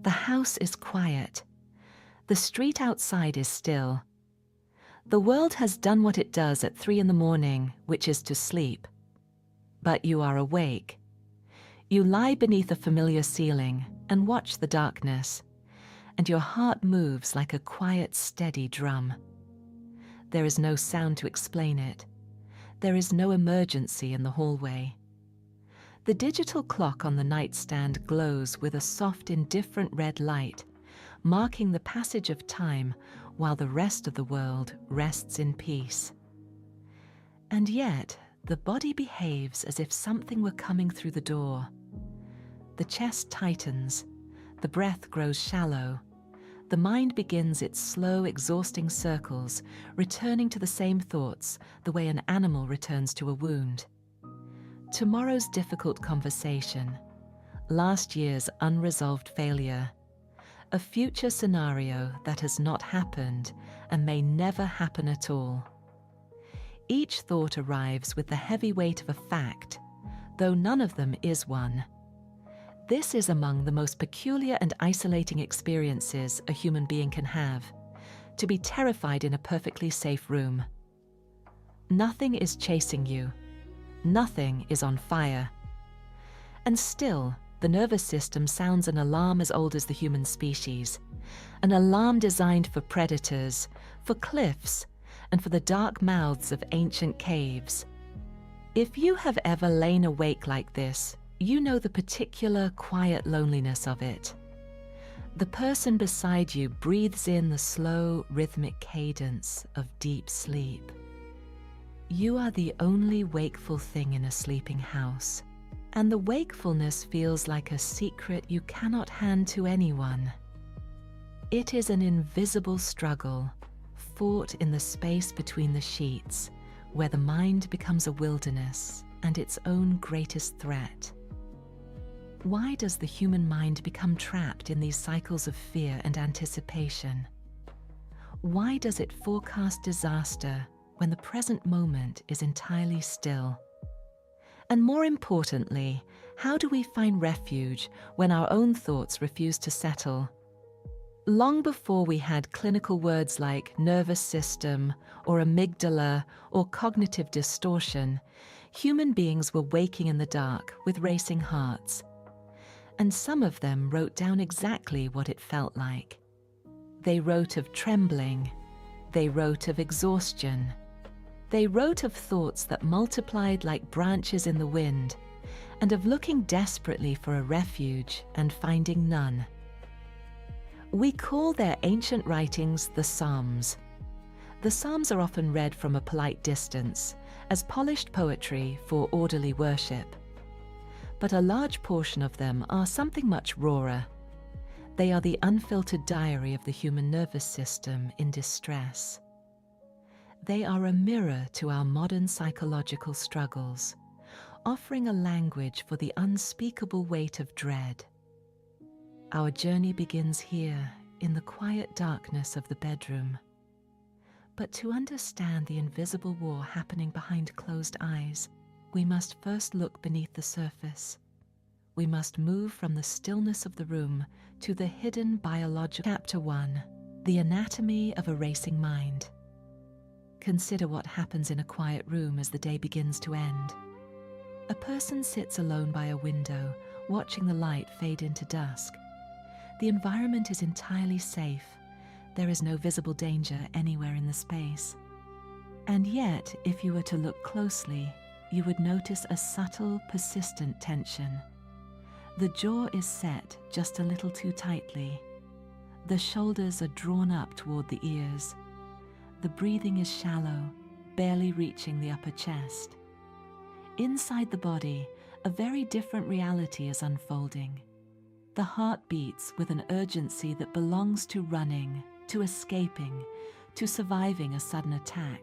The house is quiet. The street outside is still. The world has done what it does at 3 in the morning, which is to sleep. But you are awake. You lie beneath a familiar ceiling and watch the darkness, and your heart moves like a quiet, steady drum. There is no sound to explain it. There is no emergency in the hallway. The digital clock on the nightstand glows with a soft, indifferent red light, marking the passage of time while the rest of the world rests in peace. And yet, the body behaves as if something were coming through the door. The chest tightens, the breath grows shallow, the mind begins its slow, exhausting circles, returning to the same thoughts the way an animal returns to a wound. Tomorrow's difficult conversation, last year's unresolved failure, a future scenario that has not happened and may never happen at all. Each thought arrives with the heavy weight of a fact, though none of them is one. This is among the most peculiar and isolating experiences a human being can have, to be terrified in a perfectly safe room. Nothing is chasing you. Nothing is on fire. And still, the nervous system sounds an alarm as old as the human species, an alarm designed for predators, for cliffs, and for the dark mouths of ancient caves. If you have ever lain awake like this, you know the particular quiet loneliness of it. The person beside you breathes in the slow, rhythmic cadence of deep sleep. You are the only wakeful thing in a sleeping house, and the wakefulness feels like a secret you cannot hand to anyone. It is an invisible struggle, fought in the space between the sheets, where the mind becomes a wilderness and its own greatest threat. Why does the human mind become trapped in these cycles of fear and anticipation? Why does it forecast disaster when the present moment is entirely still? And more importantly, how do we find refuge when our own thoughts refuse to settle? Long before we had clinical words like nervous system or amygdala or cognitive distortion, human beings were waking in the dark with racing hearts. And some of them wrote down exactly what it felt like. They wrote of trembling. They wrote of exhaustion. They wrote of thoughts that multiplied like branches in the wind, and of looking desperately for a refuge and finding none. We call their ancient writings the Psalms. The Psalms are often read from a polite distance, as polished poetry for orderly worship. But a large portion of them are something much rawer. They are the unfiltered diary of the human nervous system in distress. They are a mirror to our modern psychological struggles, offering a language for the unspeakable weight of dread. Our journey begins here, in the quiet darkness of the bedroom. But to understand the invisible war happening behind closed eyes, we must first look beneath the surface. We must move from the stillness of the room to the hidden biological. Chapter 1. The Anatomy of a Racing Mind. Consider what happens in a quiet room as the day begins to end. A person sits alone by a window, watching the light fade into dusk. The environment is entirely safe. There is no visible danger anywhere in the space. And yet, if you were to look closely, you would notice a subtle, persistent tension. The jaw is set just a little too tightly. The shoulders are drawn up toward the ears. The breathing is shallow, barely reaching the upper chest. Inside the body, a very different reality is unfolding. The heart beats with an urgency that belongs to running, to escaping, to surviving a sudden attack.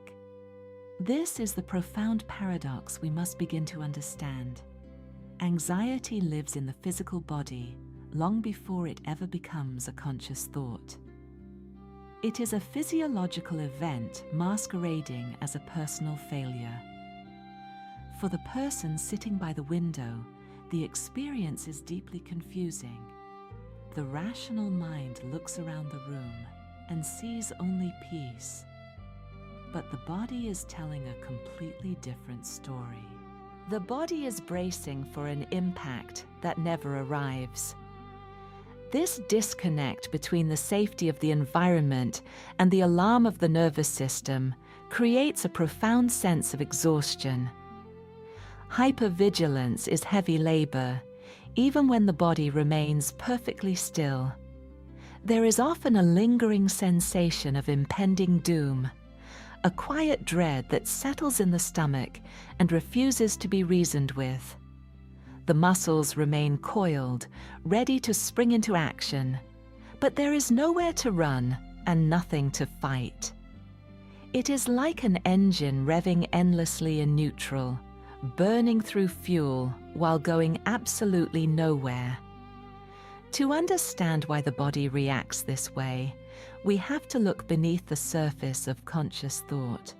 This is the profound paradox we must begin to understand. Anxiety lives in the physical body long before it ever becomes a conscious thought. It is a physiological event masquerading as a personal failure. For the person sitting by the window, the experience is deeply confusing. The rational mind looks around the room and sees only peace. But the body is telling a completely different story. The body is bracing for an impact that never arrives. This disconnect between the safety of the environment and the alarm of the nervous system creates a profound sense of exhaustion. Hypervigilance is heavy labor, even when the body remains perfectly still. There is often a lingering sensation of impending doom, a quiet dread that settles in the stomach and refuses to be reasoned with. The muscles remain coiled, ready to spring into action, but there is nowhere to run and nothing to fight. It is like an engine revving endlessly in neutral, burning through fuel while going absolutely nowhere. To understand why the body reacts this way, we have to look beneath the surface of conscious thought,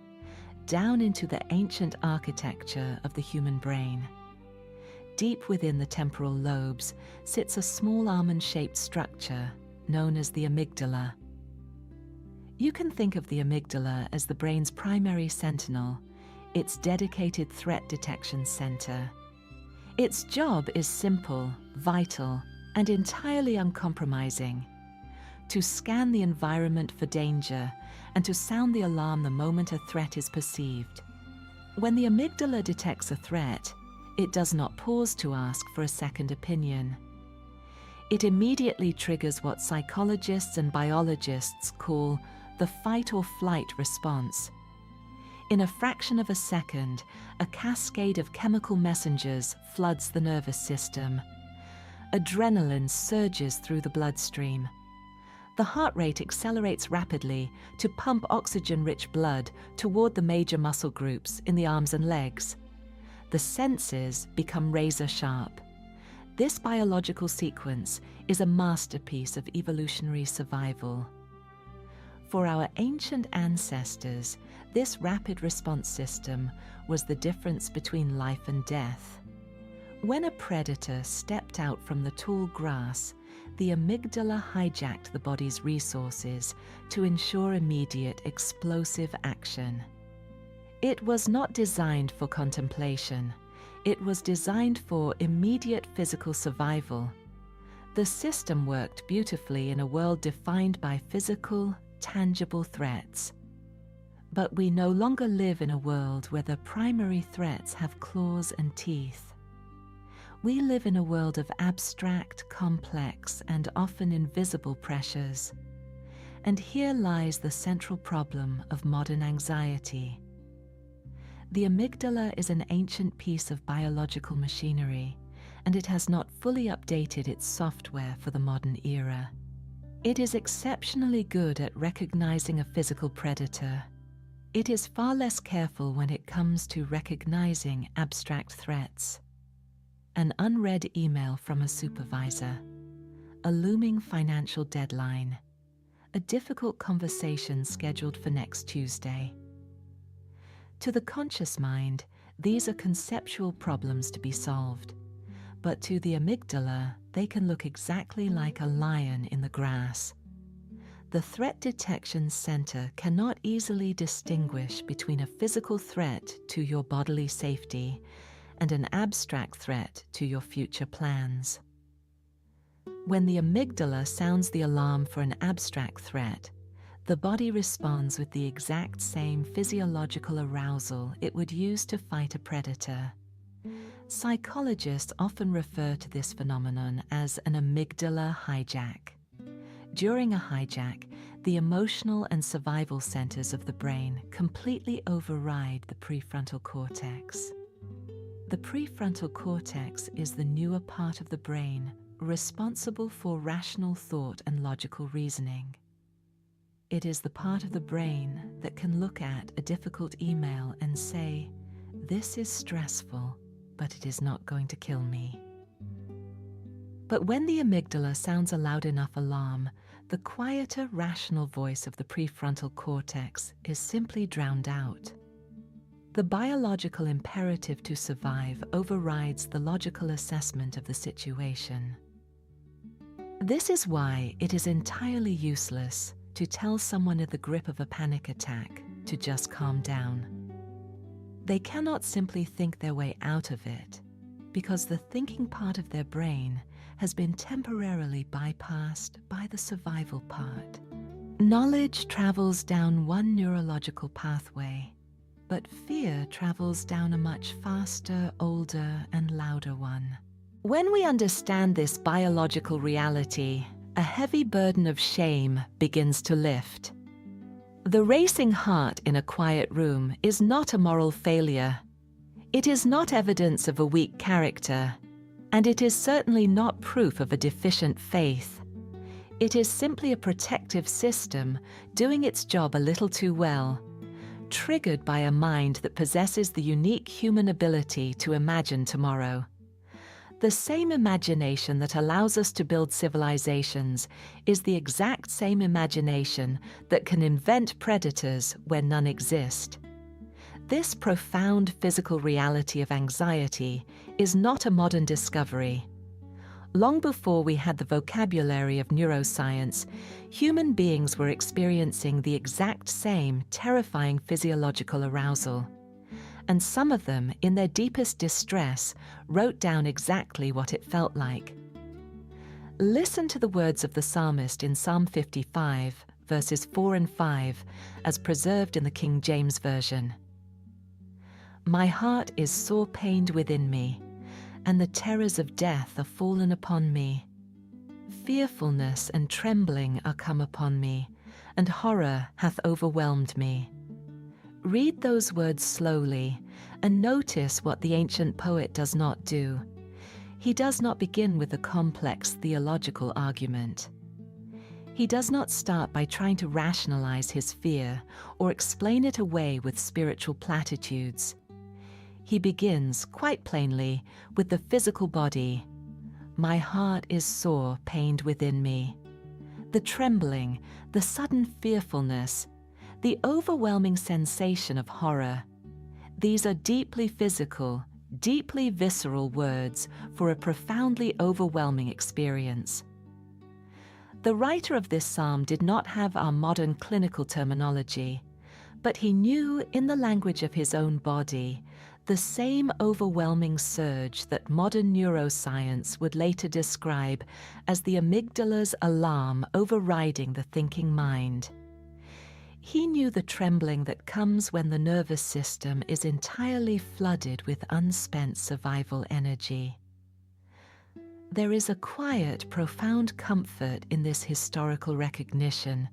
down into the ancient architecture of the human brain. Deep within the temporal lobes sits a small almond-shaped structure known as the amygdala. You can think of the amygdala as the brain's primary sentinel, its dedicated threat detection center. Its job is simple, vital, and entirely uncompromising: to scan the environment for danger and to sound the alarm the moment a threat is perceived. When the amygdala detects a threat, it does not pause to ask for a second opinion. It immediately triggers what psychologists and biologists call the fight or flight response. In a fraction of a second, a cascade of chemical messengers floods the nervous system. Adrenaline surges through the bloodstream. The heart rate accelerates rapidly to pump oxygen-rich blood toward the major muscle groups in the arms and legs. The senses become razor-sharp. This biological sequence is a masterpiece of evolutionary survival. For our ancient ancestors, this rapid response system was the difference between life and death. When a predator stepped out from the tall grass, the amygdala hijacked the body's resources to ensure immediate explosive action. It was not designed for contemplation. It was designed for immediate physical survival. The system worked beautifully in a world defined by physical, tangible threats. But we no longer live in a world where the primary threats have claws and teeth. We live in a world of abstract, complex, and often invisible pressures. And here lies the central problem of modern anxiety. The amygdala is an ancient piece of biological machinery, and it has not fully updated its software for the modern era. It is exceptionally good at recognizing a physical predator. It is far less careful when it comes to recognizing abstract threats. An unread email from a supervisor, a looming financial deadline, a difficult conversation scheduled for next Tuesday. To the conscious mind, these are conceptual problems to be solved, but to the amygdala, they can look exactly like a lion in the grass. The threat detection center cannot easily distinguish between a physical threat to your bodily safety and an abstract threat to your future plans. When the amygdala sounds the alarm for an abstract threat, the body responds with the exact same physiological arousal it would use to fight a predator. Psychologists often refer to this phenomenon as an amygdala hijack. During a hijack, the emotional and survival centers of the brain completely override the prefrontal cortex. The prefrontal cortex is the newer part of the brain responsible for rational thought and logical reasoning. It is the part of the brain that can look at a difficult email and say, "This is stressful, but it is not going to kill me." But when the amygdala sounds a loud enough alarm, the quieter, rational voice of the prefrontal cortex is simply drowned out. The biological imperative to survive overrides the logical assessment of the situation. This is why it is entirely useless to tell someone in the grip of a panic attack to just calm down. They cannot simply think their way out of it, because the thinking part of their brain has been temporarily bypassed by the survival part. Knowledge travels down one neurological pathway, but fear travels down a much faster, older, and louder one. When we understand this biological reality, a heavy burden of shame begins to lift. The racing heart in a quiet room is not a moral failure. It is not evidence of a weak character, and it is certainly not proof of a deficient faith. It is simply a protective system doing its job a little too well, triggered by a mind that possesses the unique human ability to imagine tomorrow. The same imagination that allows us to build civilizations is the exact same imagination that can invent predators where none exist. This profound physical reality of anxiety is not a modern discovery. Long before we had the vocabulary of neuroscience, human beings were experiencing the exact same terrifying physiological arousal. And some of them, in their deepest distress, wrote down exactly what it felt like. Listen to the words of the psalmist in Psalm 55, verses 4 and 5, as preserved in the King James Version. "My heart is sore pained within me, and the terrors of death are fallen upon me. Fearfulness and trembling are come upon me, and horror hath overwhelmed me." Read those words slowly and notice what the ancient poet does not do. He does not begin with a complex theological argument. He does not start by trying to rationalize his fear or explain it away with spiritual platitudes. He begins, quite plainly, with the physical body. "My heart is sore pained within me." The trembling, the sudden fearfulness, the overwhelming sensation of horror. These are deeply physical, deeply visceral words for a profoundly overwhelming experience. The writer of this psalm did not have our modern clinical terminology, but he knew in the language of his own body the same overwhelming surge that modern neuroscience would later describe as the amygdala's alarm overriding the thinking mind. He knew the trembling that comes when the nervous system is entirely flooded with unspent survival energy. There is a quiet, profound comfort in this historical recognition,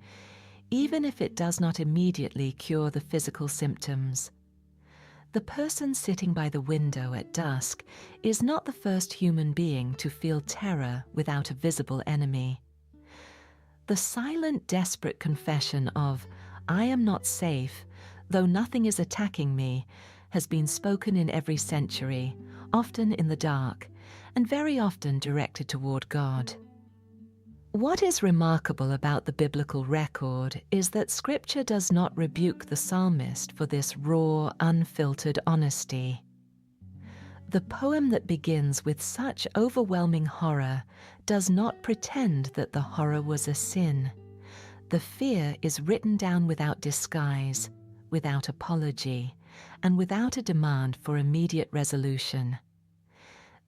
even if it does not immediately cure the physical symptoms. The person sitting by the window at dusk is not the first human being to feel terror without a visible enemy. The silent, desperate confession of, "I am not safe, though nothing is attacking me," has been spoken in every century, often in the dark, and very often directed toward God. What is remarkable about the biblical record is that Scripture does not rebuke the psalmist for this raw, unfiltered honesty. The poem that begins with such overwhelming horror does not pretend that the horror was a sin. The fear is written down without disguise, without apology, and without a demand for immediate resolution.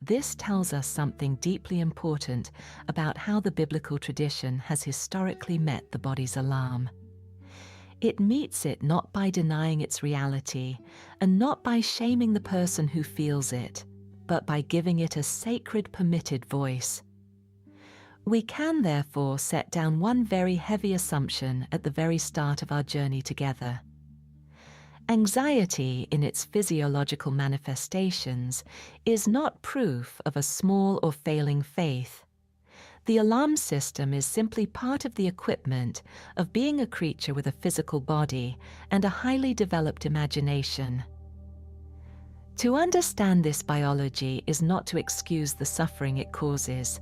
This tells us something deeply important about how the biblical tradition has historically met the body's alarm. It meets it not by denying its reality, and not by shaming the person who feels it, but by giving it a sacred, permitted voice. We can, therefore, set down one very heavy assumption at the very start of our journey together. Anxiety, in its physiological manifestations, is not proof of a small or failing faith. The alarm system is simply part of the equipment of being a creature with a physical body and a highly developed imagination. To understand this biology is not to excuse the suffering it causes.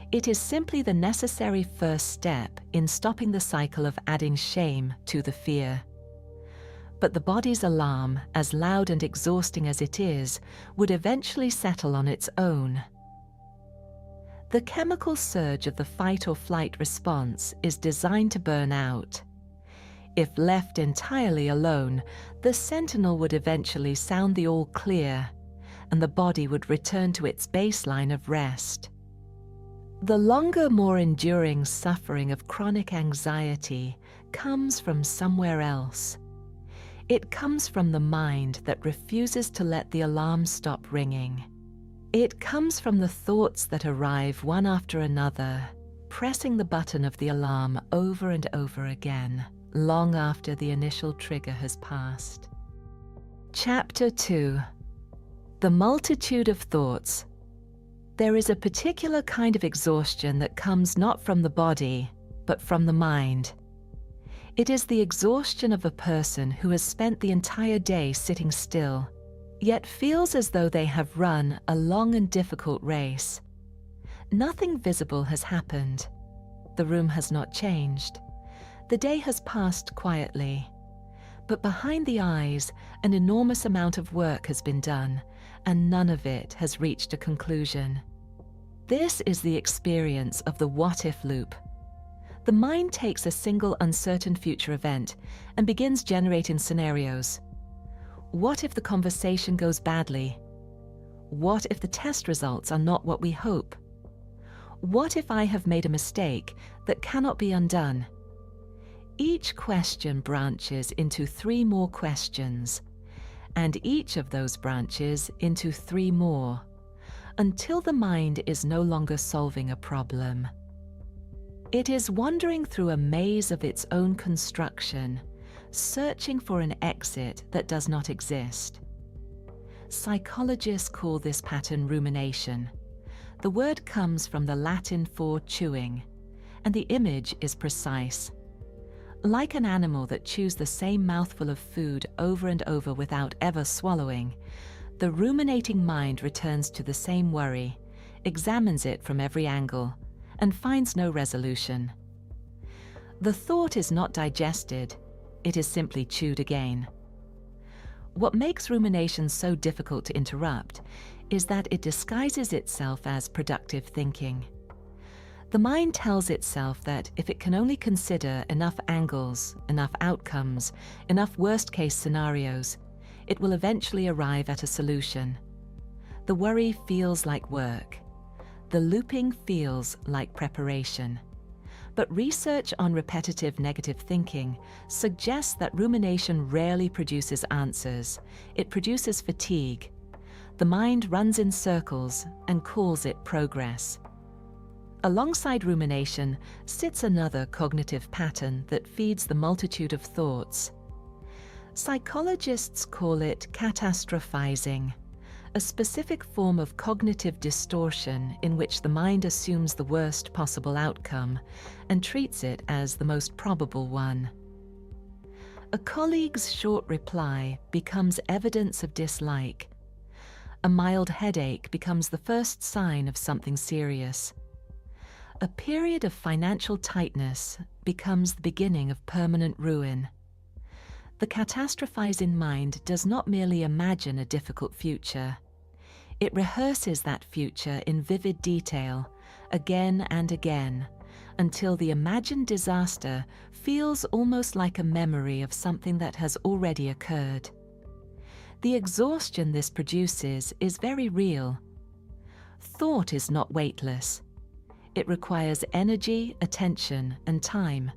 It is simply the necessary first step in stopping the cycle of adding shame to the fear. But the body's alarm, as loud and exhausting as it is, would eventually settle on its own. The chemical surge of the fight or flight response is designed to burn out. If left entirely alone, the sentinel would eventually sound the all clear, and the body would return to its baseline of rest. The longer, more enduring suffering of chronic anxiety comes from somewhere else. It comes from the mind that refuses to let the alarm stop ringing. It comes from the thoughts that arrive one after another, pressing the button of the alarm over and over again, long after the initial trigger has passed. Chapter 2. The multitude of thoughts. There is a particular kind of exhaustion that comes not from the body, but from the mind. It is the exhaustion of a person who has spent the entire day sitting still, yet feels as though they have run a long and difficult race. Nothing visible has happened. The room has not changed. The day has passed quietly. But behind the eyes, an enormous amount of work has been done, and none of it has reached a conclusion. This is the experience of the what-if loop. The mind takes a single uncertain future event and begins generating scenarios. What if the conversation goes badly? What if the test results are not what we hope? What if I have made a mistake that cannot be undone? Each question branches into 3 more questions, and each of those branches into 3 more, until the mind is no longer solving a problem. It is wandering through a maze of its own construction, searching for an exit that does not exist. Psychologists call this pattern rumination. The word comes from the Latin for chewing, and the image is precise. Like an animal that chews the same mouthful of food over and over without ever swallowing, the ruminating mind returns to the same worry, examines it from every angle, and finds no resolution. The thought is not digested, it is simply chewed again. What makes rumination so difficult to interrupt is that it disguises itself as productive thinking. The mind tells itself that if it can only consider enough angles, enough outcomes, enough worst-case scenarios, it will eventually arrive at a solution. The worry feels like work. The looping feels like preparation. But research on repetitive negative thinking suggests that rumination rarely produces answers. It produces fatigue. The mind runs in circles and calls it progress. Alongside rumination sits another cognitive pattern that feeds the multitude of thoughts. Psychologists call it catastrophizing, a specific form of cognitive distortion in which the mind assumes the worst possible outcome and treats it as the most probable one. A colleague's short reply becomes evidence of dislike. A mild headache becomes the first sign of something serious. A period of financial tightness becomes the beginning of permanent ruin. The catastrophizing mind does not merely imagine a difficult future. It rehearses that future in vivid detail, again and again, until the imagined disaster feels almost like a memory of something that has already occurred. The exhaustion this produces is very real. Thought is not weightless. It requires energy, attention, and time.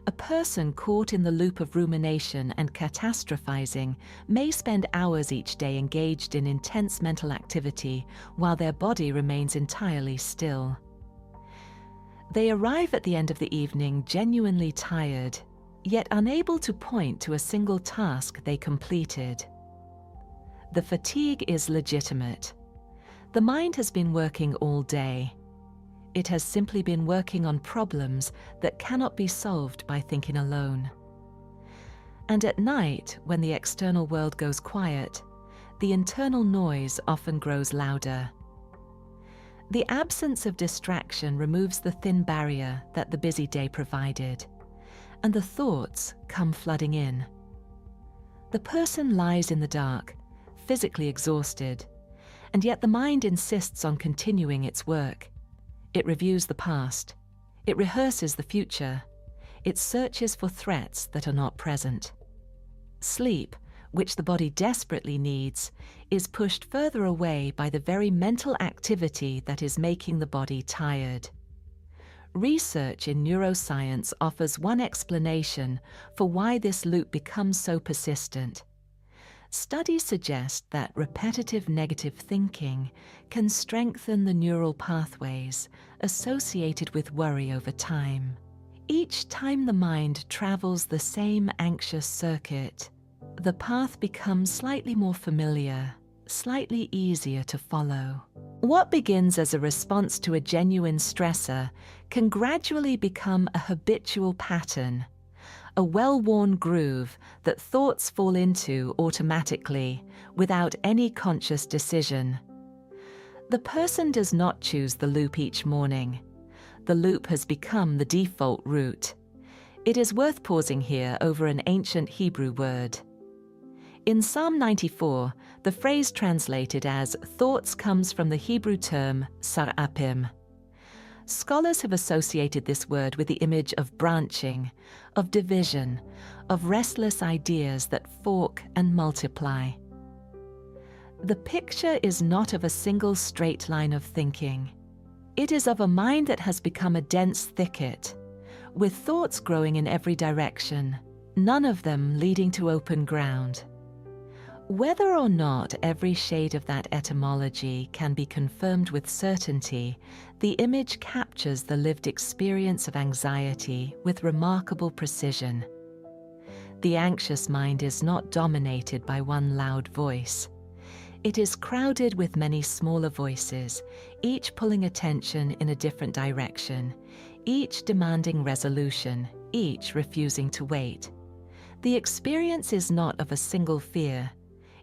A person caught in the loop of rumination and catastrophizing may spend hours each day engaged in intense mental activity while their body remains entirely still. They arrive at the end of the evening genuinely tired, yet unable to point to a single task they completed. The fatigue is legitimate. The mind has been working all day. It has simply been working on problems that cannot be solved by thinking alone. And at night, when the external world goes quiet, the internal noise often grows louder. The absence of distraction removes the thin barrier that the busy day provided, and the thoughts come flooding in. The person lies in the dark, physically exhausted, and yet the mind insists on continuing its work. It reviews the past. It rehearses the future. It searches for threats that are not present. Sleep, which the body desperately needs, is pushed further away by the very mental activity that is making the body tired. Research in neuroscience offers one explanation for why this loop becomes so persistent. Studies suggest that repetitive negative thinking can strengthen the neural pathways associated with worry over time. Each time the mind travels the same anxious circuit, the path becomes slightly more familiar, slightly easier to follow. What begins as a response to a genuine stressor can gradually become a habitual pattern, a well-worn groove that thoughts fall into automatically without any conscious decision. The person does not choose the loop each morning. The loop has become the default route. It is worth pausing here over an ancient Hebrew word. In Psalm 94, the phrase translated as thoughts comes from the Hebrew term sarapim. Scholars have associated this word with the image of branching, of division, of restless ideas that fork and multiply. The picture is not of a single straight line of thinking. It is of a mind that has become a dense thicket, with thoughts growing in every direction, none of them leading to open ground. Whether or not every shade of that etymology can be confirmed with certainty, the image captures the lived experience of anxiety with remarkable precision. The anxious mind is not dominated by one loud voice. It is crowded with many smaller voices, each pulling attention in a different direction, each demanding resolution, each refusing to wait. The experience is not of a single fear.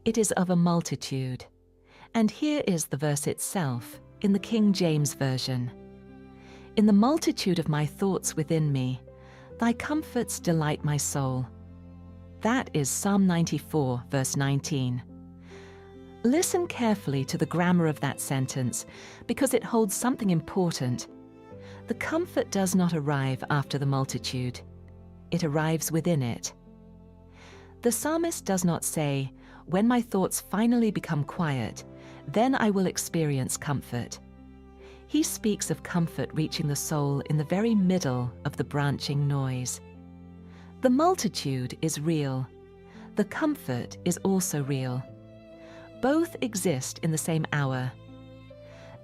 It is of a multitude. And here is the verse itself, in the King James Version. In the multitude of my thoughts within me, thy comforts delight my soul. That is Psalm 94, verse 19. Listen carefully to the grammar of that sentence, because it holds something important. The comfort does not arrive after the multitude. It arrives within it. The psalmist does not say, when my thoughts finally become quiet, then I will experience comfort. He speaks of comfort reaching the soul in the very middle of the branching noise. The multitude is real. The comfort is also real. Both exist in the same hour.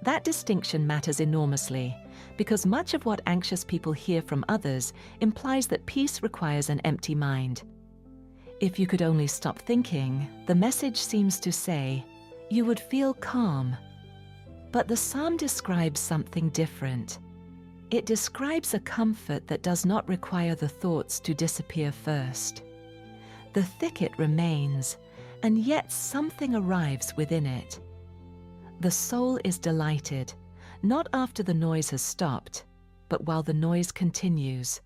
That distinction matters enormously, because much of what anxious people hear from others implies that peace requires an empty mind. If you could only stop thinking, the message seems to say, you would feel calm. But the psalm describes something different. It describes a comfort that does not require the thoughts to disappear first. The thicket remains, and yet something arrives within it. The soul is delighted, not after the noise has stopped, but while the noise continues.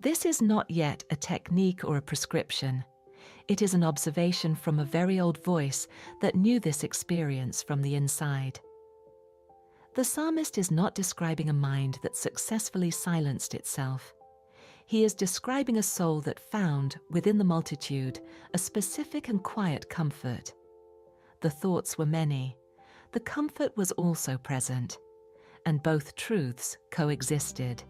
This is not yet a technique or a prescription. It is an observation from a very old voice that knew this experience from the inside. The psalmist is not describing a mind that successfully silenced itself. He is describing a soul that found, within the multitude, a specific and quiet comfort. The thoughts were many. The comfort was also present, and both truths coexisted.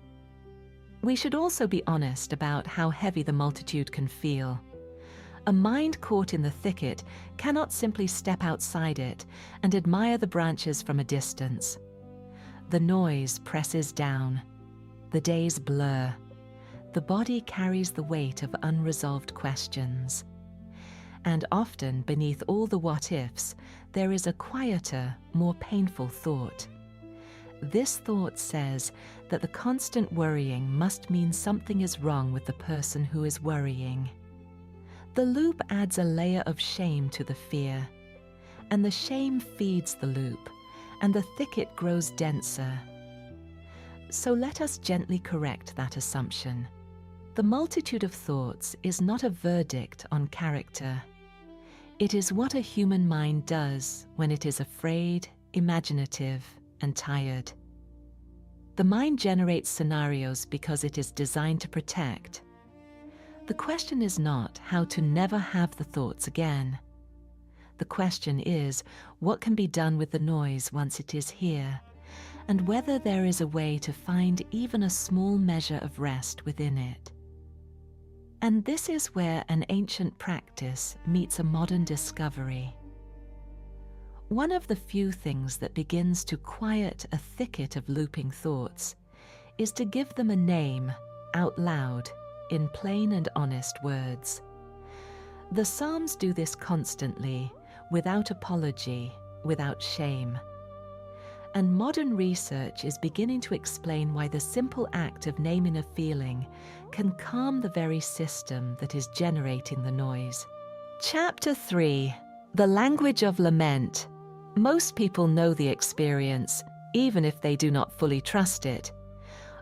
We should also be honest about how heavy the multitude can feel. A mind caught in the thicket cannot simply step outside it and admire the branches from a distance. The noise presses down. The days blur. The body carries the weight of unresolved questions. And often, beneath all the what-ifs, there is a quieter, more painful thought. This thought says that the constant worrying must mean something is wrong with the person who is worrying. The loop adds a layer of shame to the fear, and the shame feeds the loop, and the thicket grows denser. So let us gently correct that assumption. The multitude of thoughts is not a verdict on character. It is what a human mind does when it is afraid, imaginative, and tired. The mind generates scenarios because it is designed to protect. The question is not how to never have the thoughts again. The question is what can be done with the noise once it is here, and whether there is a way to find even a small measure of rest within it. And this is where an ancient practice meets a modern discovery. One of the few things that begins to quiet a thicket of looping thoughts is to give them a name out loud in plain and honest words. The Psalms do this constantly, without apology, without shame. And modern research is beginning to explain why the simple act of naming a feeling can calm the very system that is generating the noise. Chapter 3: The Language of Lament. Most people know the experience, even if they do not fully trust it.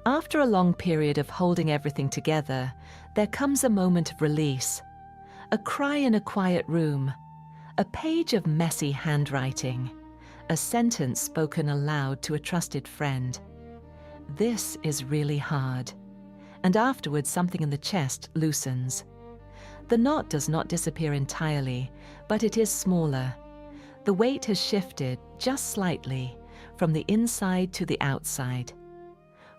After a long period of holding everything together, there comes a moment of release. A cry in a quiet room, a page of messy handwriting, a sentence spoken aloud to a trusted friend. This is really hard. And afterwards something in the chest loosens. The knot does not disappear entirely, but it is smaller. The weight has shifted, just slightly, from the inside to the outside.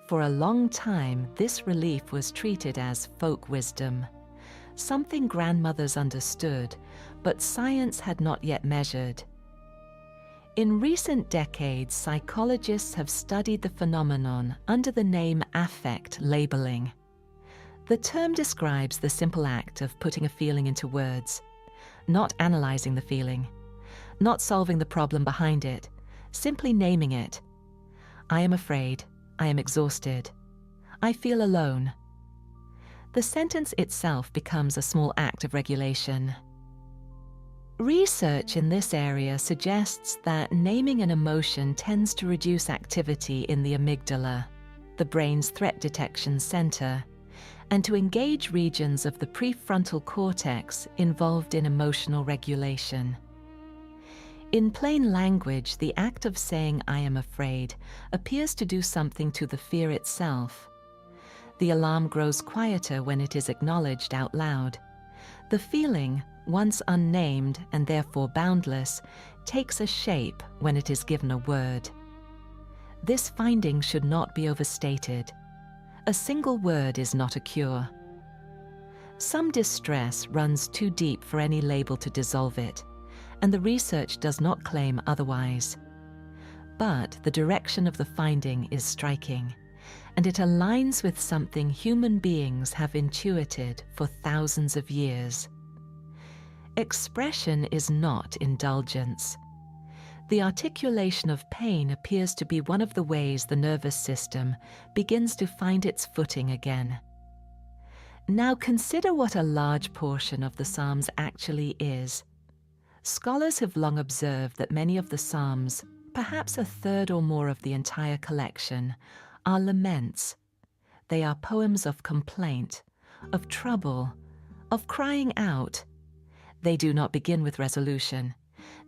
For a long time, this relief was treated as folk wisdom, something grandmothers understood, but science had not yet measured. In recent decades, psychologists have studied the phenomenon under the name affect labeling. The term describes the simple act of putting a feeling into words, not analyzing the feeling, not solving the problem behind it, simply naming it. I am afraid. I am exhausted. I feel alone. The sentence itself becomes a small act of regulation. Research in this area suggests that naming an emotion tends to reduce activity in the amygdala, the brain's threat detection center, and to engage regions of the prefrontal cortex involved in emotional regulation. In plain language, the act of saying "I am afraid" appears to do something to the fear itself. The alarm grows quieter when it is acknowledged out loud. The feeling, once unnamed and therefore boundless, takes a shape when it is given a word. This finding should not be overstated. A single word is not a cure. Some distress runs too deep for any label to dissolve it, and the research does not claim otherwise. But the direction of the finding is striking, and it aligns with something human beings have intuited for thousands of years. Expression is not indulgence. The articulation of pain appears to be one of the ways the nervous system begins to find its footing again. Now consider what a large portion of the Psalms actually is. Scholars have long observed that many of the Psalms, perhaps a third or more of the entire collection, are laments. They are poems of complaint, of trouble, of crying out. They do not begin with resolution.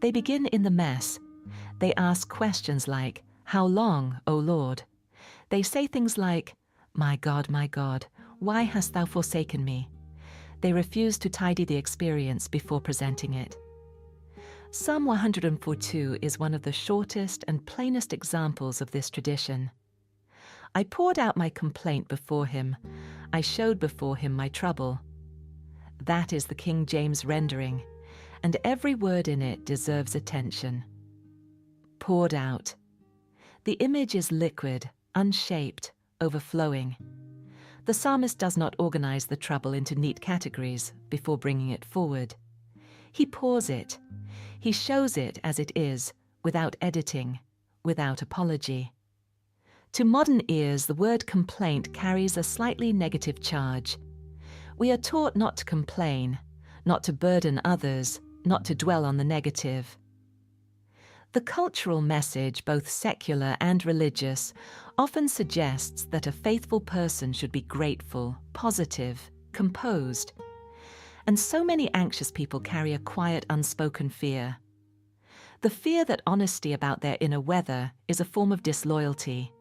They begin in the mess. They ask questions like, "How long, O Lord?" They say things like, my God, why hast thou forsaken me?" They refuse to tidy the experience before presenting it. Psalm 142 is one of the shortest and plainest examples of this tradition. I poured out my complaint before him. I showed before him my trouble. That is the King James rendering, and every word in it deserves attention. Poured out. The image is liquid, unshaped, overflowing. The psalmist does not organize the trouble into neat categories before bringing it forward. He pours it. He shows it as it is, without editing, without apology. To modern ears, the word complaint carries a slightly negative charge. We are taught not to complain, not to burden others, not to dwell on the negative. The cultural message, both secular and religious, often suggests that a faithful person should be grateful, positive, composed. And so many anxious people carry a quiet, unspoken fear. The fear that honesty about their inner weather is a form of disloyalty.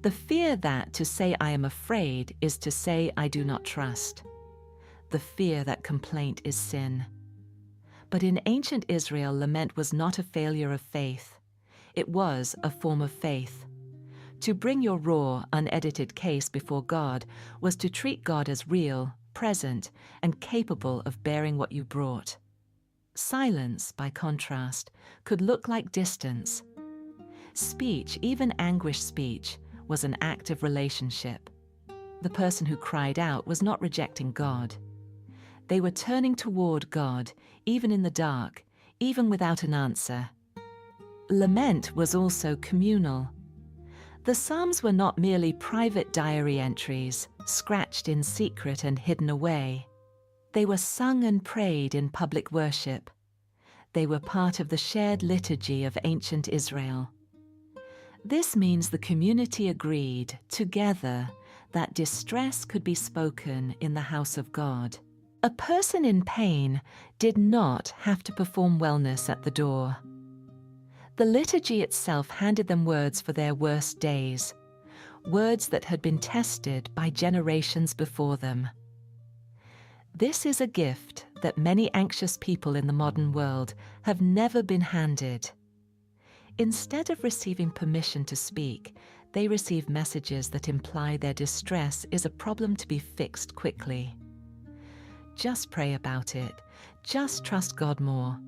The fear that to say I am afraid is to say I do not trust. The fear that complaint is sin. But in ancient Israel, lament was not a failure of faith. It was a form of faith. To bring your raw, unedited case before God was to treat God as real, present, and capable of bearing what you brought. Silence, by contrast, could look like distance. Speech, even anguished speech, was an act of relationship. The person who cried out was not rejecting God. They were turning toward God, even in the dark, even without an answer. Lament was also communal. The Psalms were not merely private diary entries, scratched in secret and hidden away. They were sung and prayed in public worship. They were part of the shared liturgy of ancient Israel. This means the community agreed, together, that distress could be spoken in the house of God. A person in pain did not have to perform wellness at the door. The liturgy itself handed them words for their worst days, words that had been tested by generations before them. This is a gift that many anxious people in the modern world have never been handed. Instead of receiving permission to speak, they receive messages that imply their distress is a problem to be fixed quickly. Just pray about it. Just trust God more.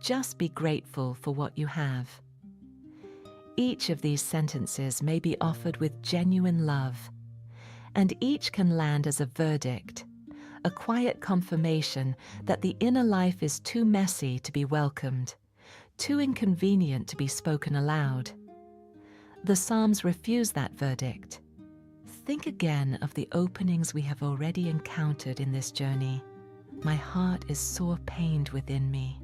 Just be grateful for what you have. Each of these sentences may be offered with genuine love, and each can land as a verdict, a quiet confirmation that the inner life is too messy to be welcomed, too inconvenient to be spoken aloud. The Psalms refuse that verdict. Think again of the openings we have already encountered in this journey. My heart is sore pained within me,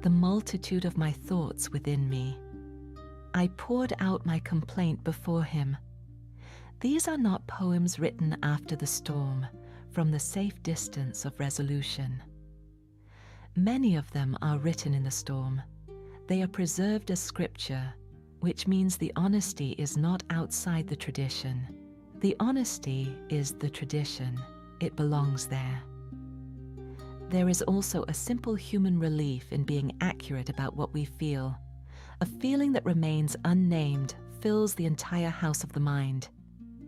the multitude of my thoughts within me. I poured out my complaint before him. These are not poems written after the storm, from the safe distance of resolution. Many of them are written in the storm. They are preserved as scripture, which means the honesty is not outside the tradition. The honesty is the tradition. It belongs there. There is also a simple human relief in being accurate about what we feel. A feeling that remains unnamed fills the entire house of the mind.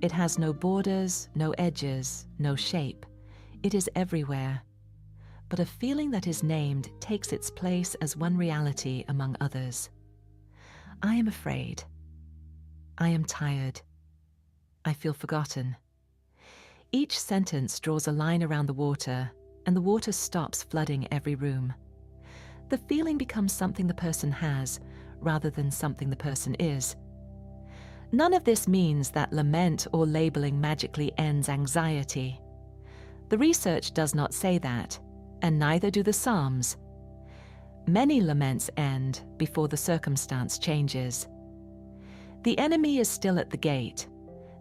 It has no borders, no edges, no shape. It is everywhere. But a feeling that is named takes its place as one reality among others. I am afraid. I am tired. I feel forgotten. Each sentence draws a line around the water, and the water stops flooding every room. The feeling becomes something the person has, rather than something the person is. None of this means that lament or labeling magically ends anxiety. The research does not say that, and neither do the Psalms. Many laments end before the circumstance changes. The enemy is still at the gate.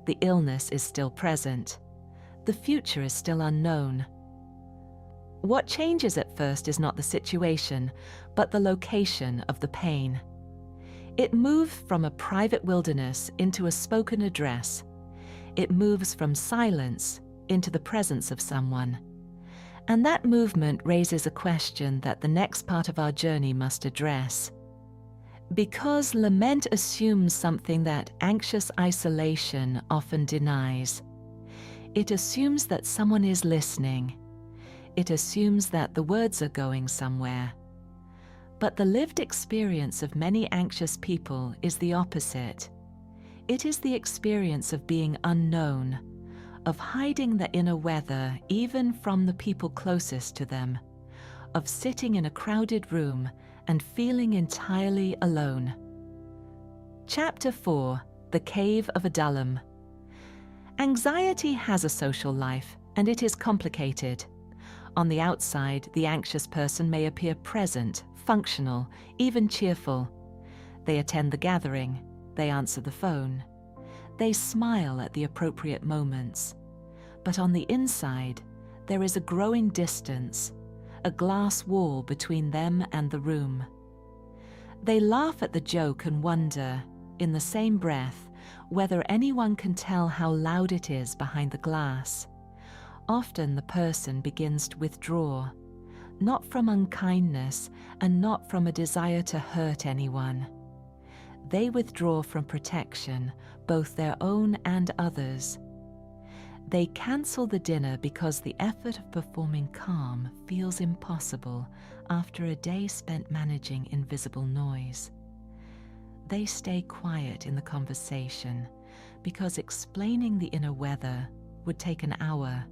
The illness is still present. The future is still unknown. What changes at first is not the situation, but the location of the pain. It moves from a private wilderness into a spoken address. It moves from silence into the presence of someone. And that movement raises a question that the next part of our journey must address. Because lament assumes something that anxious isolation often denies. It assumes that someone is listening. It assumes that the words are going somewhere. But the lived experience of many anxious people is the opposite. It is the experience of being unknown, of hiding the inner weather even from the people closest to them, of sitting in a crowded room and feeling entirely alone. Chapter 4: The Cave of Adullam. Anxiety has a social life, and it is complicated. On the outside, the anxious person may appear present, functional, even cheerful. They attend the gathering. They answer the phone. They smile at the appropriate moments. But on the inside, there is a growing distance, a glass wall between them and the room. They laugh at the joke and wonder, in the same breath, whether anyone can tell how loud it is behind the glass. Often the person begins to withdraw, not from unkindness and not from a desire to hurt anyone. They withdraw from protection, both their own and others. They cancel the dinner because the effort of performing calm feels impossible after a day spent managing invisible noise. They stay quiet in the conversation because explaining the inner weather would take an hour,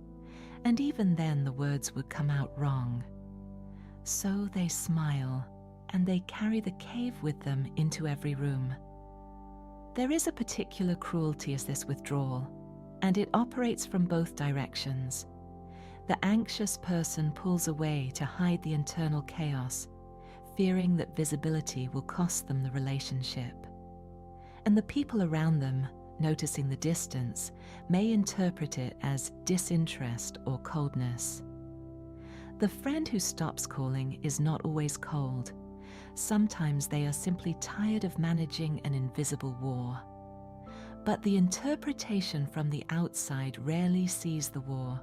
and even then the words would come out wrong. So they smile, and they carry the cave with them into every room. There is a particular cruelty as this withdrawal, and it operates from both directions. The anxious person pulls away to hide the internal chaos, fearing that visibility will cost them the relationship. And the people around them, noticing the distance, may interpret it as disinterest or coldness. The friend who stops calling is not always cold. Sometimes they are simply tired of managing an invisible war. But the interpretation from the outside rarely sees the war.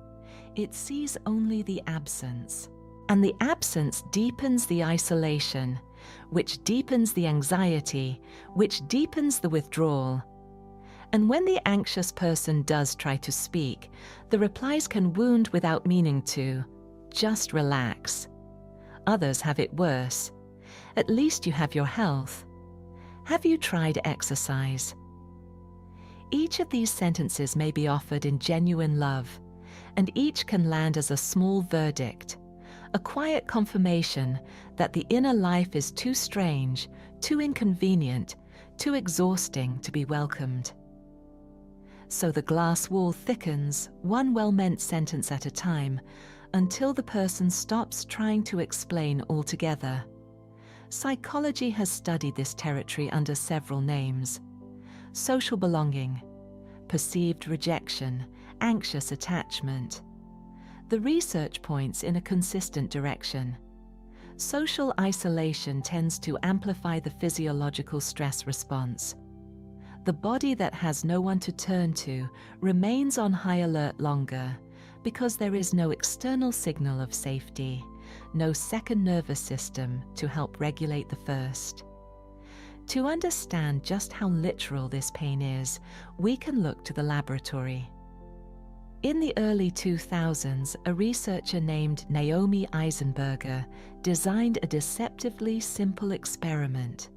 It sees only the absence. And the absence deepens the isolation, which deepens the anxiety, which deepens the withdrawal. And when the anxious person does try to speak, the replies can wound without meaning to. Just relax. Others have it worse. At least you have your health. Have you tried exercise? Each of these sentences may be offered in genuine love, and each can land as a small verdict, a quiet confirmation that the inner life is too strange, too inconvenient, too exhausting to be welcomed. So the glass wall thickens, one well-meant sentence at a time, until the person stops trying to explain altogether. Psychology has studied this territory under several names: social belonging, perceived rejection, anxious attachment. The research points in a consistent direction. Social isolation tends to amplify the physiological stress response. The body that has no one to turn to remains on high alert longer because there is no external signal of safety, no second nervous system to help regulate the first. To understand just how literal this pain is, we can look to the laboratory. In the early 2000s, a researcher named Naomi Eisenberger designed a deceptively simple experiment.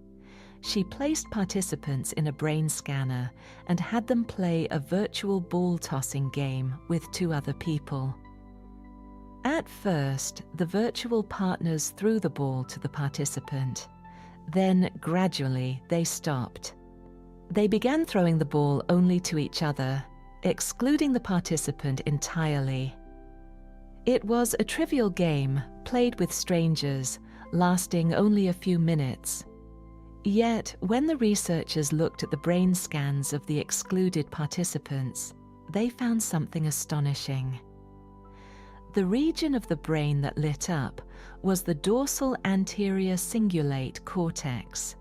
She placed participants in a brain scanner and had them play a virtual ball tossing game with two other people. At first, the virtual partners threw the ball to the participant. Then, gradually, they stopped. They began throwing the ball only to each other, excluding the participant entirely. It was a trivial game, played with strangers, lasting only a few minutes. Yet, when the researchers looked at the brain scans of the excluded participants, they found something astonishing. The region of the brain that lit up was the dorsal anterior cingulate cortex,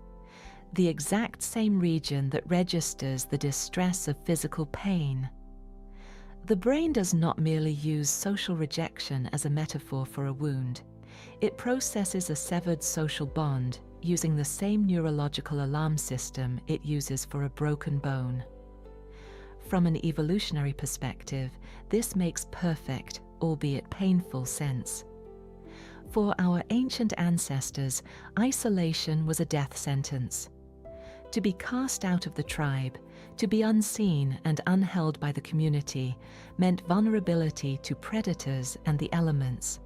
the exact same region that registers the distress of physical pain. The brain does not merely use social rejection as a metaphor for a wound. It processes a severed social bond using the same neurological alarm system it uses for a broken bone. From an evolutionary perspective, this makes perfect, albeit painful, sense. For our ancient ancestors, isolation was a death sentence. To be cast out of the tribe, to be unseen and unheld by the community, meant vulnerability to predators and the elements.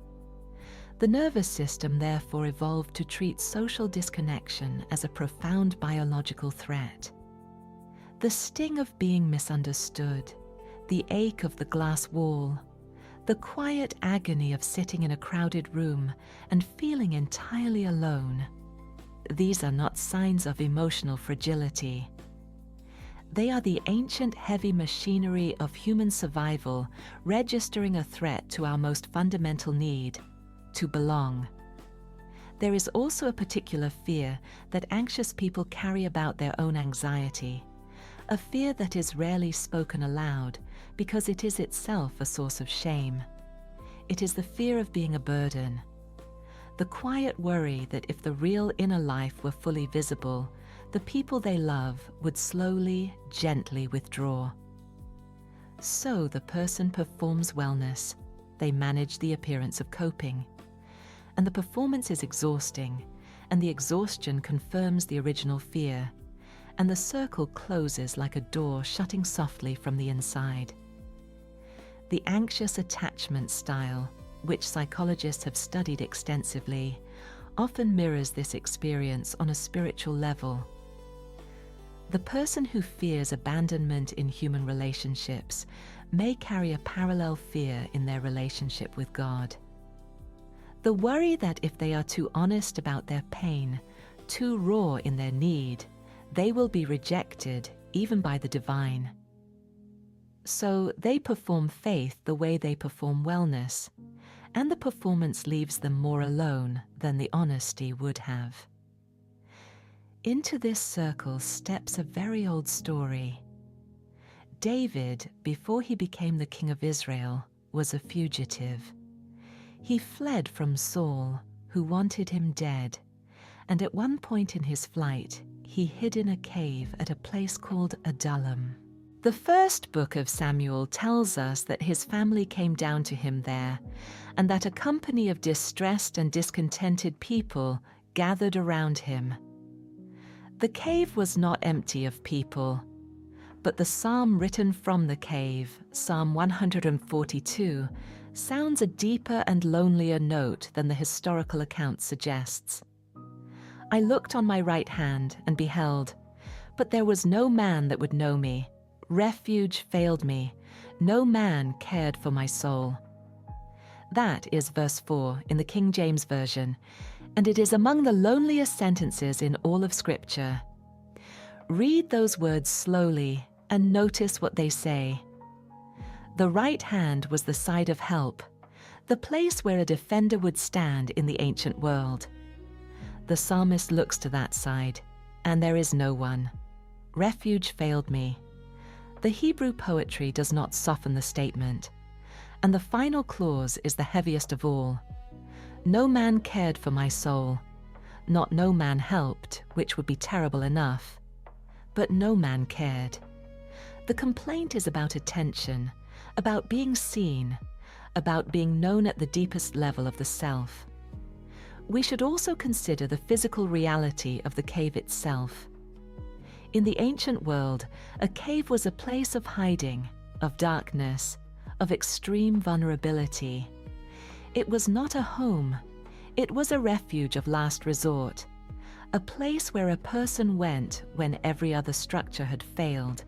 The nervous system therefore evolved to treat social disconnection as a profound biological threat. The sting of being misunderstood, the ache of the glass wall, the quiet agony of sitting in a crowded room and feeling entirely alone. These are not signs of emotional fragility. They are the ancient heavy machinery of human survival registering a threat to our most fundamental need, to belong. There is also a particular fear that anxious people carry about their own anxiety, a fear that is rarely spoken aloud because it is itself a source of shame. It is the fear of being a burden, the quiet worry that if the real inner life were fully visible, the people they love would slowly, gently withdraw. So the person performs wellness. They manage the appearance of coping. And the performance is exhausting, and the exhaustion confirms the original fear, and the circle closes like a door shutting softly from the inside. The anxious attachment style, which psychologists have studied extensively, often mirrors this experience on a spiritual level. The person who fears abandonment in human relationships may carry a parallel fear in their relationship with God. The worry that if they are too honest about their pain, too raw in their need, they will be rejected even by the divine. So they perform faith the way they perform wellness, and the performance leaves them more alone than the honesty would have. Into this circle steps a very old story. David, before he became the king of Israel, was a fugitive. He fled from Saul, who wanted him dead, and at one point in his flight, he hid in a cave at a place called Adullam. The first book of Samuel tells us that his family came down to him there, and that a company of distressed and discontented people gathered around him. The cave was not empty of people, but the psalm written from the cave, Psalm 142, sounds a deeper and lonelier note than the historical account suggests. I looked on my right hand and beheld, but there was no man that would know me. Refuge failed me. No man cared for my soul. That is verse 4 in the King James Version, and it is among the loneliest sentences in all of Scripture. Read those words slowly and notice what they say. The right hand was the side of help, the place where a defender would stand in the ancient world. The psalmist looks to that side, and there is no one. Refuge failed me. The Hebrew poetry does not soften the statement, and the final clause is the heaviest of all. No man cared for my soul. Not no man helped, which would be terrible enough. But no man cared. The complaint is about attention, about being seen, about being known at the deepest level of the self. We should also consider the physical reality of the cave itself. In the ancient world, a cave was a place of hiding, of darkness, of extreme vulnerability. It was not a home. It was a refuge of last resort, a place where a person went when every other structure had failed.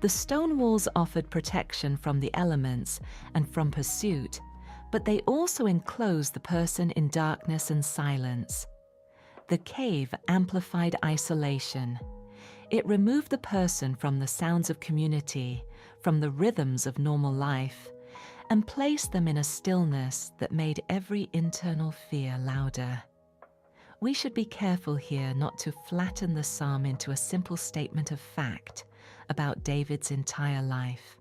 The stone walls offered protection from the elements and from pursuit, but they also enclosed the person in darkness and silence. The cave amplified isolation. It removed the person from the sounds of community, from the rhythms of normal life, and placed them in a stillness that made every internal fear louder. We should be careful here not to flatten the psalm into a simple statement of fact about David's entire life.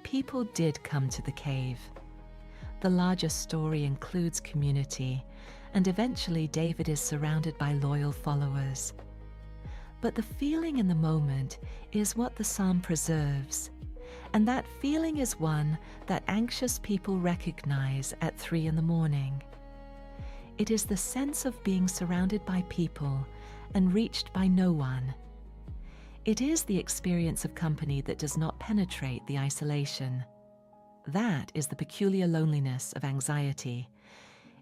People did come to the cave. The larger story includes community, and eventually David is surrounded by loyal followers. But the feeling in the moment is what the psalm preserves, and that feeling is one that anxious people recognize at 3 a.m. It is the sense of being surrounded by people and reached by no one. It is the experience of company that does not penetrate the isolation. That is the peculiar loneliness of anxiety.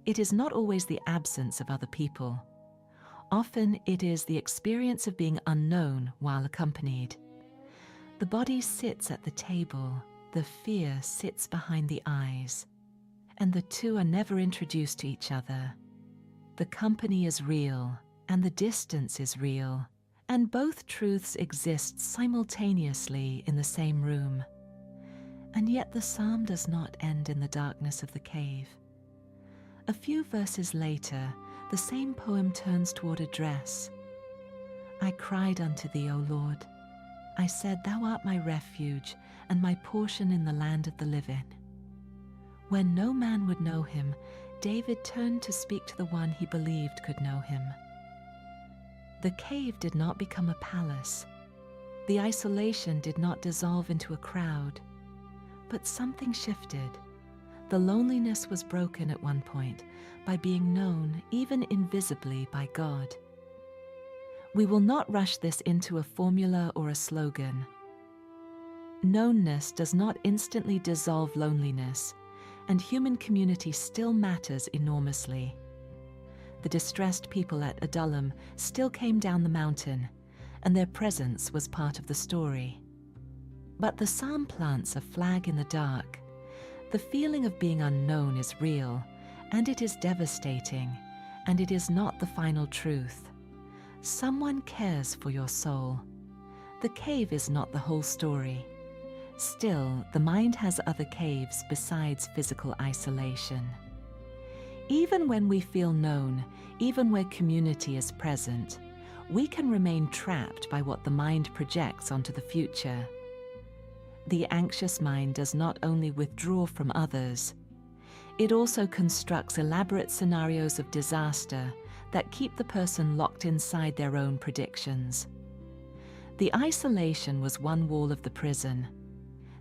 It is not always the absence of other people. Often it is the experience of being unknown while accompanied. The body sits at the table, the fear sits behind the eyes, and the two are never introduced to each other. The company is real, and the distance is real, and both truths exist simultaneously in the same room. And yet the psalm does not end in the darkness of the cave. A few verses later, the same poem turns toward address. I cried unto thee, O Lord. I said, "Thou art my refuge and my portion in the land of the living." When no man would know him, David turned to speak to the one he believed could know him. The cave did not become a palace. The isolation did not dissolve into a crowd. But something shifted. The loneliness was broken at one point by being known, even invisibly, by God. We will not rush this into a formula or a slogan. Knownness does not instantly dissolve loneliness, and human community still matters enormously. The distressed people at Adullam still came down the mountain, and their presence was part of the story. But the psalm plants a flag in the dark. The feeling of being unknown is real, and it is devastating, and it is not the final truth. Someone cares for your soul. The cave is not the whole story. Still, the mind has other caves besides physical isolation. Even when we feel known, even where community is present, we can remain trapped by what the mind projects onto the future. The anxious mind does not only withdraw from others, it also constructs elaborate scenarios of disaster that keep the person locked inside their own predictions. The isolation was one wall of the prison.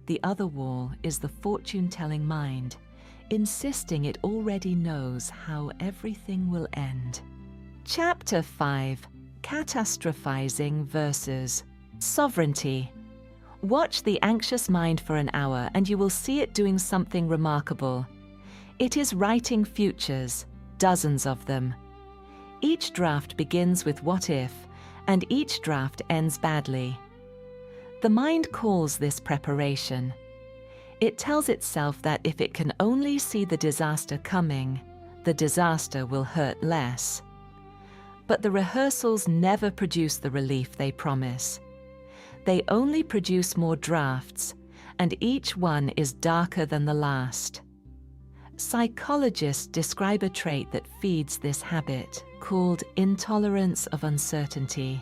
The other wall is the fortune-telling mind, insisting it already knows how everything will end. Chapter 5: Catastrophizing versus Sovereignty. Watch the anxious mind for an hour and you will see it doing something remarkable. It is writing futures, dozens of them. Each draft begins with "what if," and each draft ends badly. The mind calls this preparation. It tells itself that if it can only see the disaster coming, the disaster will hurt less. But the rehearsals never produce the relief they promise. They only produce more drafts, and each one is darker than the last. Psychologists describe a trait that feeds this habit, called intolerance of uncertainty.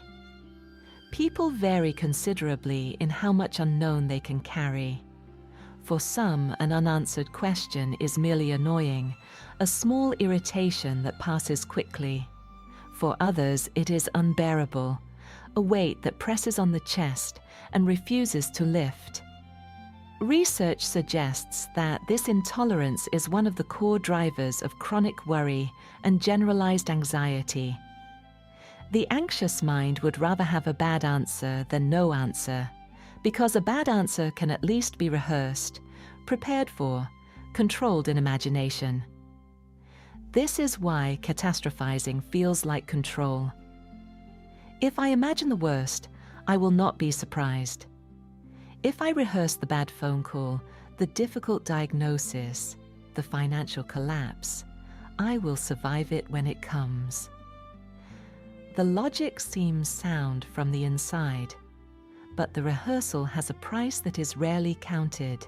People vary considerably in how much unknown they can carry. For some, an unanswered question is merely annoying, a small irritation that passes quickly. For others, it is unbearable, a weight that presses on the chest and refuses to lift. Research suggests that this intolerance is one of the core drivers of chronic worry and generalized anxiety. The anxious mind would rather have a bad answer than no answer, because a bad answer can at least be rehearsed, prepared for, controlled in imagination. This is why catastrophizing feels like control. If I imagine the worst, I will not be surprised. If I rehearse the bad phone call, the difficult diagnosis, the financial collapse, I will survive it when it comes. The logic seems sound from the inside, but the rehearsal has a price that is rarely counted.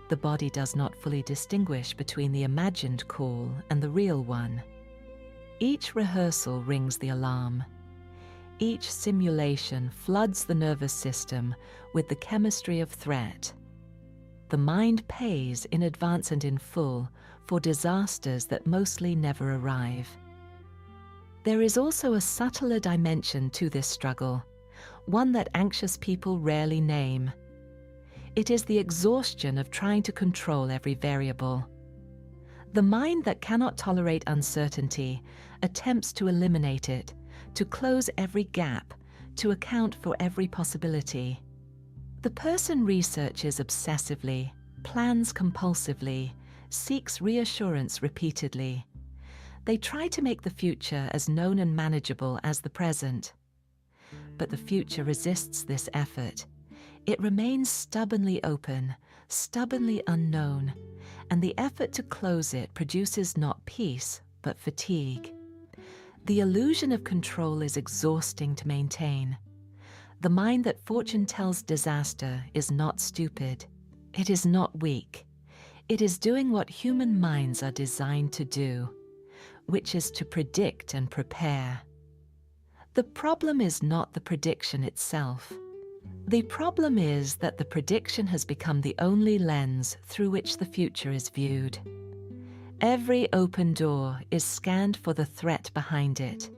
The body does not fully distinguish between the imagined call and the real one. Each rehearsal rings the alarm. Each simulation floods the nervous system with the chemistry of threat. The mind pays in advance and in full for disasters that mostly never arrive. There is also a subtler dimension to this struggle, one that anxious people rarely name. It is the exhaustion of trying to control every variable. The mind that cannot tolerate uncertainty attempts to eliminate it, to close every gap, to account for every possibility. The person researches obsessively, plans compulsively, seeks reassurance repeatedly. They try to make the future as known and manageable as the present. But the future resists this effort. It remains stubbornly open, stubbornly unknown, and the effort to close it produces not peace, but fatigue. The illusion of control is exhausting to maintain. The mind that fortune tells disaster is not stupid. It is not weak. It is doing what human minds are designed to do, which is to predict and prepare. The problem is not the prediction itself. The problem is that the prediction has become the only lens through which the future is viewed. Every open door is scanned for the threat behind it.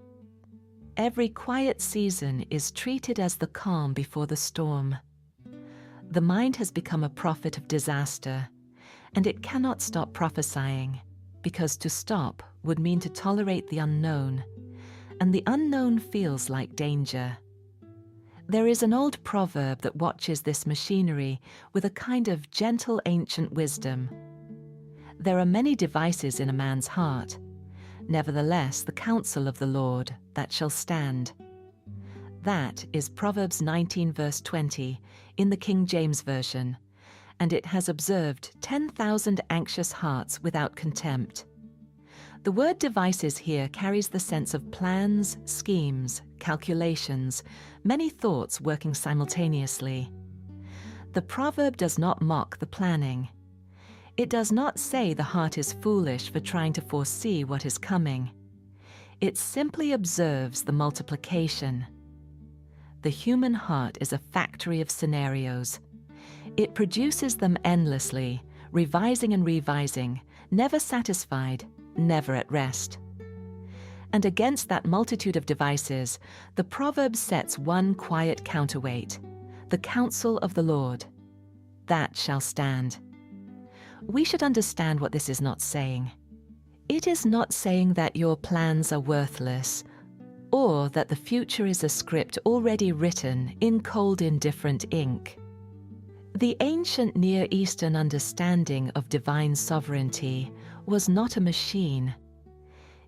Every quiet season is treated as the calm before the storm. The mind has become a prophet of disaster, and it cannot stop prophesying, because to stop would mean to tolerate the unknown, and the unknown feels like danger. There is an old proverb that watches this machinery with a kind of gentle ancient wisdom. There are many devices in a man's heart, nevertheless the counsel of the Lord that shall stand. That is Proverbs 19 verse 20 in the King James Version, and it has observed 10,000 anxious hearts without contempt. The word devices here carries the sense of plans, schemes, calculations, many thoughts working simultaneously. The proverb does not mock the planning. It does not say the heart is foolish for trying to foresee what is coming. It simply observes the multiplication. The human heart is a factory of scenarios. It produces them endlessly, revising and revising, never satisfied, never at rest. And against that multitude of devices, the proverb sets one quiet counterweight, the counsel of the Lord. That shall stand. We should understand what this is not saying. It is not saying that your plans are worthless, or that the future is a script already written in cold, indifferent ink. The ancient Near Eastern understanding of divine sovereignty was not a machine.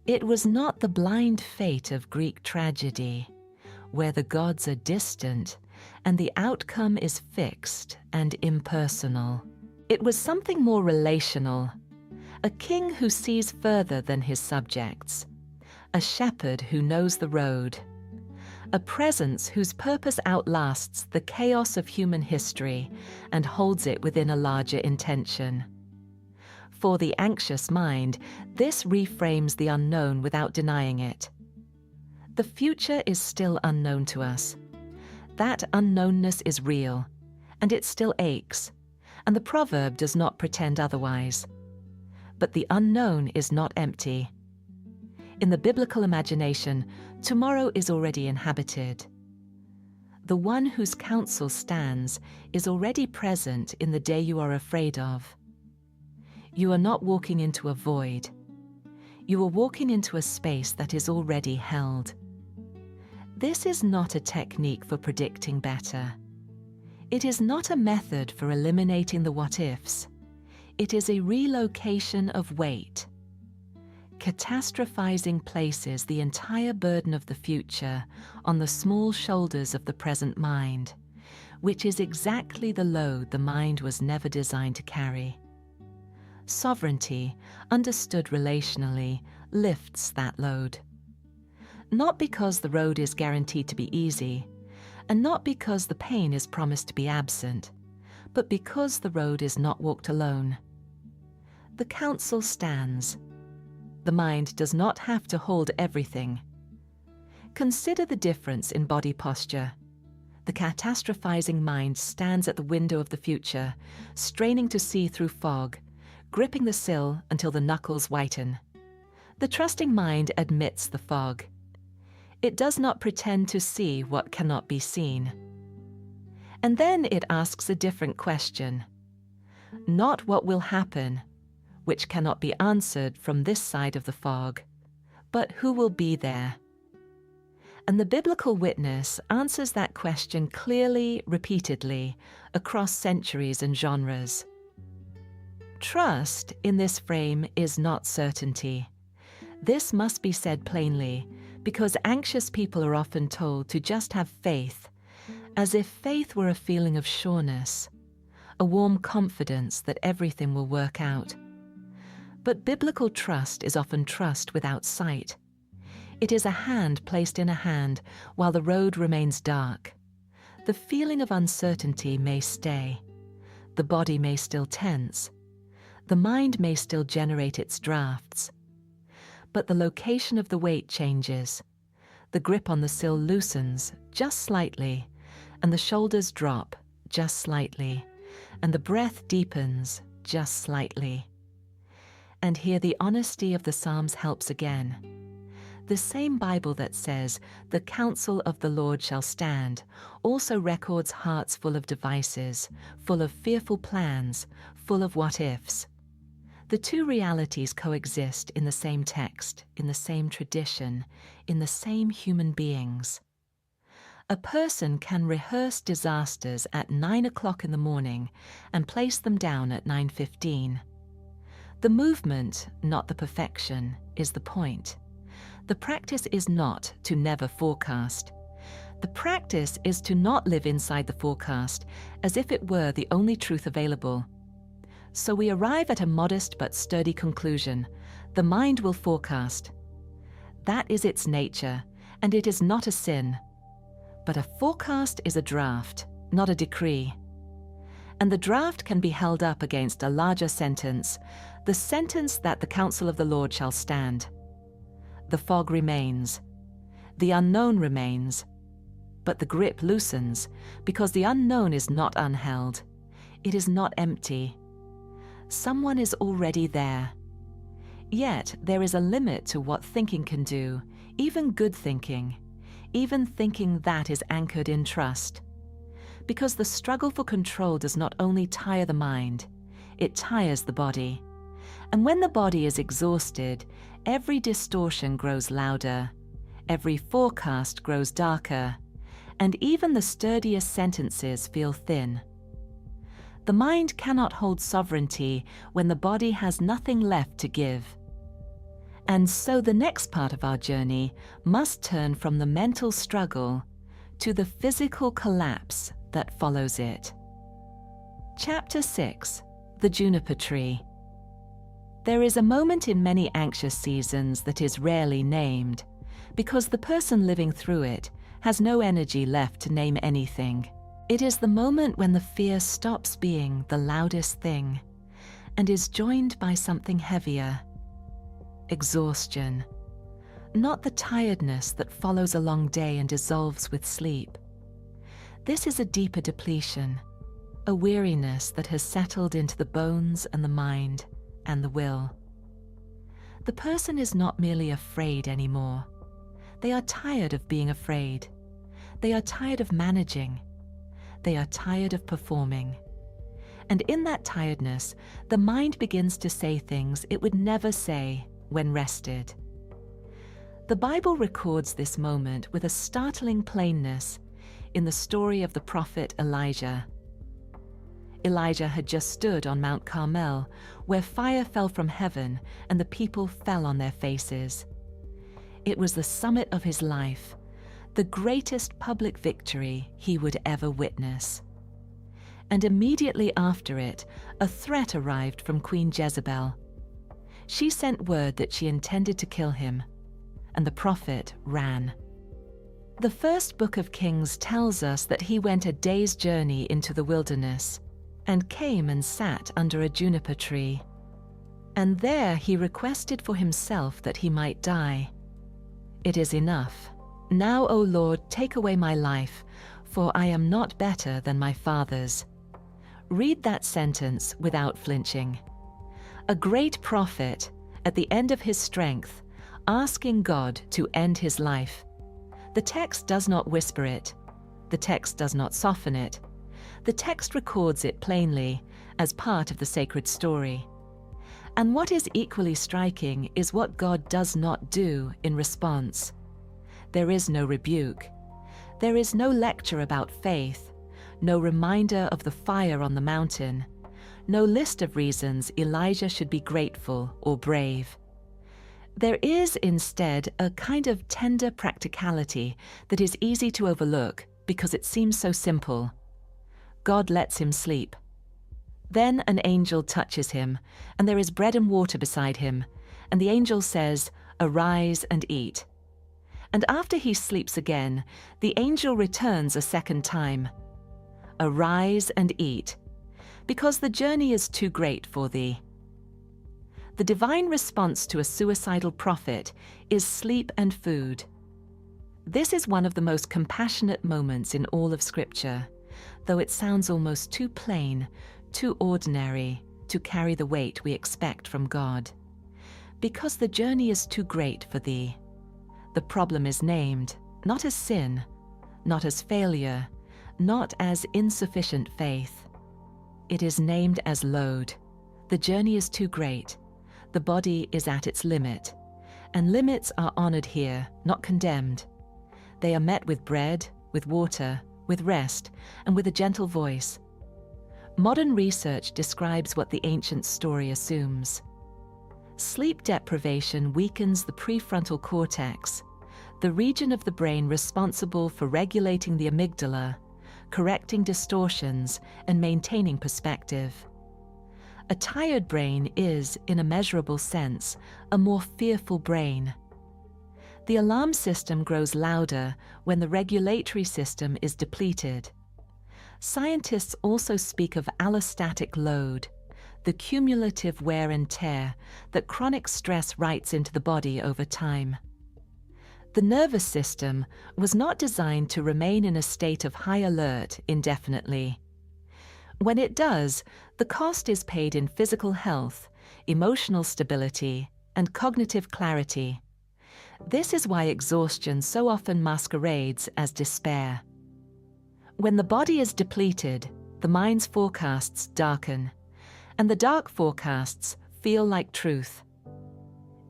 It was not the blind fate of Greek tragedy, where the gods are distant and the outcome is fixed and impersonal. It was something more relational, a king who sees further than his subjects, a shepherd who knows the road, a presence whose purpose outlasts the chaos of human history and holds it within a larger intention. For the anxious mind, this reframes the unknown without denying it. The future is still unknown to us. That unknownness is real, and it still aches, and the proverb does not pretend otherwise. But the unknown is not empty. In the biblical imagination, tomorrow is already inhabited. The one whose counsel stands is already present in the day you are afraid of. You are not walking into a void. You are walking into a space that is already held. This is not a technique for predicting better. It is not a method for eliminating the what-ifs. It is a relocation of weight. Catastrophizing places the entire burden of the future on the small shoulders of the present mind, which is exactly the load the mind was never designed to carry. Sovereignty, understood relationally, lifts that load. Not because the road is guaranteed to be easy, and not because the pain is promised to be absent, but because the road is not walked alone. The counsel stands. The mind does not have to hold everything. Consider the difference in body posture. The catastrophizing mind stands at the window of the future, straining to see through fog, gripping the sill until the knuckles whiten. The trusting mind admits the fog. It does not pretend to see what cannot be seen. And then it asks a different question. Not what will happen, which cannot be answered from this side of the fog, but who will be there? And the biblical witness answers that question clearly, repeatedly, across centuries and genres. Trust in this frame is not certainty. This must be said plainly, because anxious people are often told to just have faith, as if faith were a feeling of sureness, a warm confidence that everything will work out. But biblical trust is often trust without sight. It is a hand placed in a hand while the road remains dark. The feeling of uncertainty may stay. The body may still tense. The mind may still generate its drafts. But the location of the weight changes. The grip on the sill loosens, just slightly, and the shoulders drop just slightly, and the breath deepens just slightly. And here the honesty of the Psalms helps again. The same Bible that says, "The counsel of the Lord shall stand," also records hearts full of devices, full of fearful plans, full of what-ifs. The two realities coexist in the same text, in the same tradition, in the same human beings. A person can rehearse disasters at 9 o'clock in the morning and place them down at 9:15. The movement, not the perfection, is the point. The practice is not to never forecast. The practice is to not live inside the forecast as if it were the only truth available. So we arrive at a modest but sturdy conclusion: the mind will forecast. That is its nature, and it is not a sin. But a forecast is a draft, not a decree. And the draft can be held up against a larger sentence, the sentence that the counsel of the Lord shall stand. The fog remains. The unknown remains. But the grip loosens, because the unknown is not unheld. It is not empty. Someone is already there. Yet there is a limit to what thinking can do, even good thinking, even thinking that is anchored in trust. Because the struggle for control does not only tire the mind, it tires the body. And when the body is exhausted, every distortion grows louder, every forecast grows darker, and even the sturdiest sentences feel thin. The mind cannot hold sovereignty when the body has nothing left to give. And so the next part of our journey must turn from the mental struggle to the physical collapse that follows it. Chapter 6: The Juniper Tree. There is a moment in many anxious seasons that is rarely named, because the person living through it has no energy left to name anything. It is the moment when the fear stops being the loudest thing and is joined by something heavier: exhaustion. Not the tiredness that follows a long day and dissolves with sleep. This is a deeper depletion, a weariness that has settled into the bones and the mind and the will. The person is not merely afraid anymore. They are tired of being afraid. They are tired of managing. They are tired of performing. And in that tiredness, the mind begins to say things it would never say when rested. The Bible records this moment with a startling plainness in the story of the prophet Elijah. Elijah had just stood on Mount Carmel, where fire fell from heaven and the people fell on their faces. It was the summit of his life, the greatest public victory he would ever witness. And immediately after it, a threat arrived from Queen Jezebel. She sent word that she intended to kill him, and the prophet ran. The first book of Kings tells us that he went a day's journey into the wilderness and came and sat under a juniper tree. And there he requested for himself that he might die. "It is enough. Now, O Lord, take away my life, for I am not better than my fathers." Read that sentence without flinching. A great prophet, at the end of his strength, asking God to end his life. The text does not whisper it. The text does not soften it. The text records it plainly as part of the sacred story. And what is equally striking is what God does not do in response. There is no rebuke. There is no lecture about faith, no reminder of the fire on the mountain, no list of reasons Elijah should be grateful or brave. There is instead a kind of tender practicality that is easy to overlook because it seems so simple. God lets him sleep. Then an angel touches him, and there is bread and water beside him, and the angel says, "Arise and eat." And after he sleeps again, the angel returns a second time. "Arise and eat, because the journey is too great for thee." The divine response to a suicidal prophet is sleep and food. This is one of the most compassionate moments in all of Scripture, though it sounds almost too plain, too ordinary, to carry the weight we expect from God. Because the journey is too great for thee. The problem is named, not as sin, not as failure, not as insufficient faith. It is named as load. The journey is too great. The body is at its limit. And limits are honored here, not condemned. They are met with bread, with water, with rest, and with a gentle voice. Modern research describes what the ancient story assumes. Sleep deprivation weakens the prefrontal cortex, the region of the brain responsible for regulating the amygdala, correcting distortions, and maintaining perspective. A tired brain is, in a measurable sense, a more fearful brain. The alarm system grows louder when the regulatory system is depleted. Scientists also speak of allostatic load, the cumulative wear and tear that chronic stress writes into the body over time. The nervous system was not designed to remain in a state of high alert indefinitely. When it does, the cost is paid in physical health, emotional stability, and cognitive clarity. This is why exhaustion so often masquerades as despair. When the body is depleted, the mind's forecasts darken, and the dark forecasts feel like truth.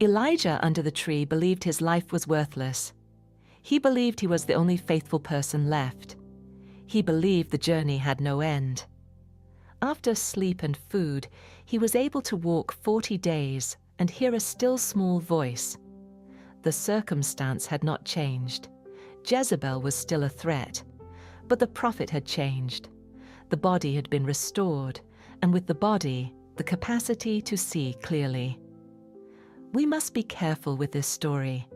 Elijah under the tree believed his life was worthless. He believed he was the only faithful person left. He believed the journey had no end. After sleep and food, he was able to walk 40 days and hear a still small voice. The circumstance had not changed. Jezebel was still a threat, but the prophet had changed. The body had been restored, and with the body, the capacity to see clearly. We must be careful with this story.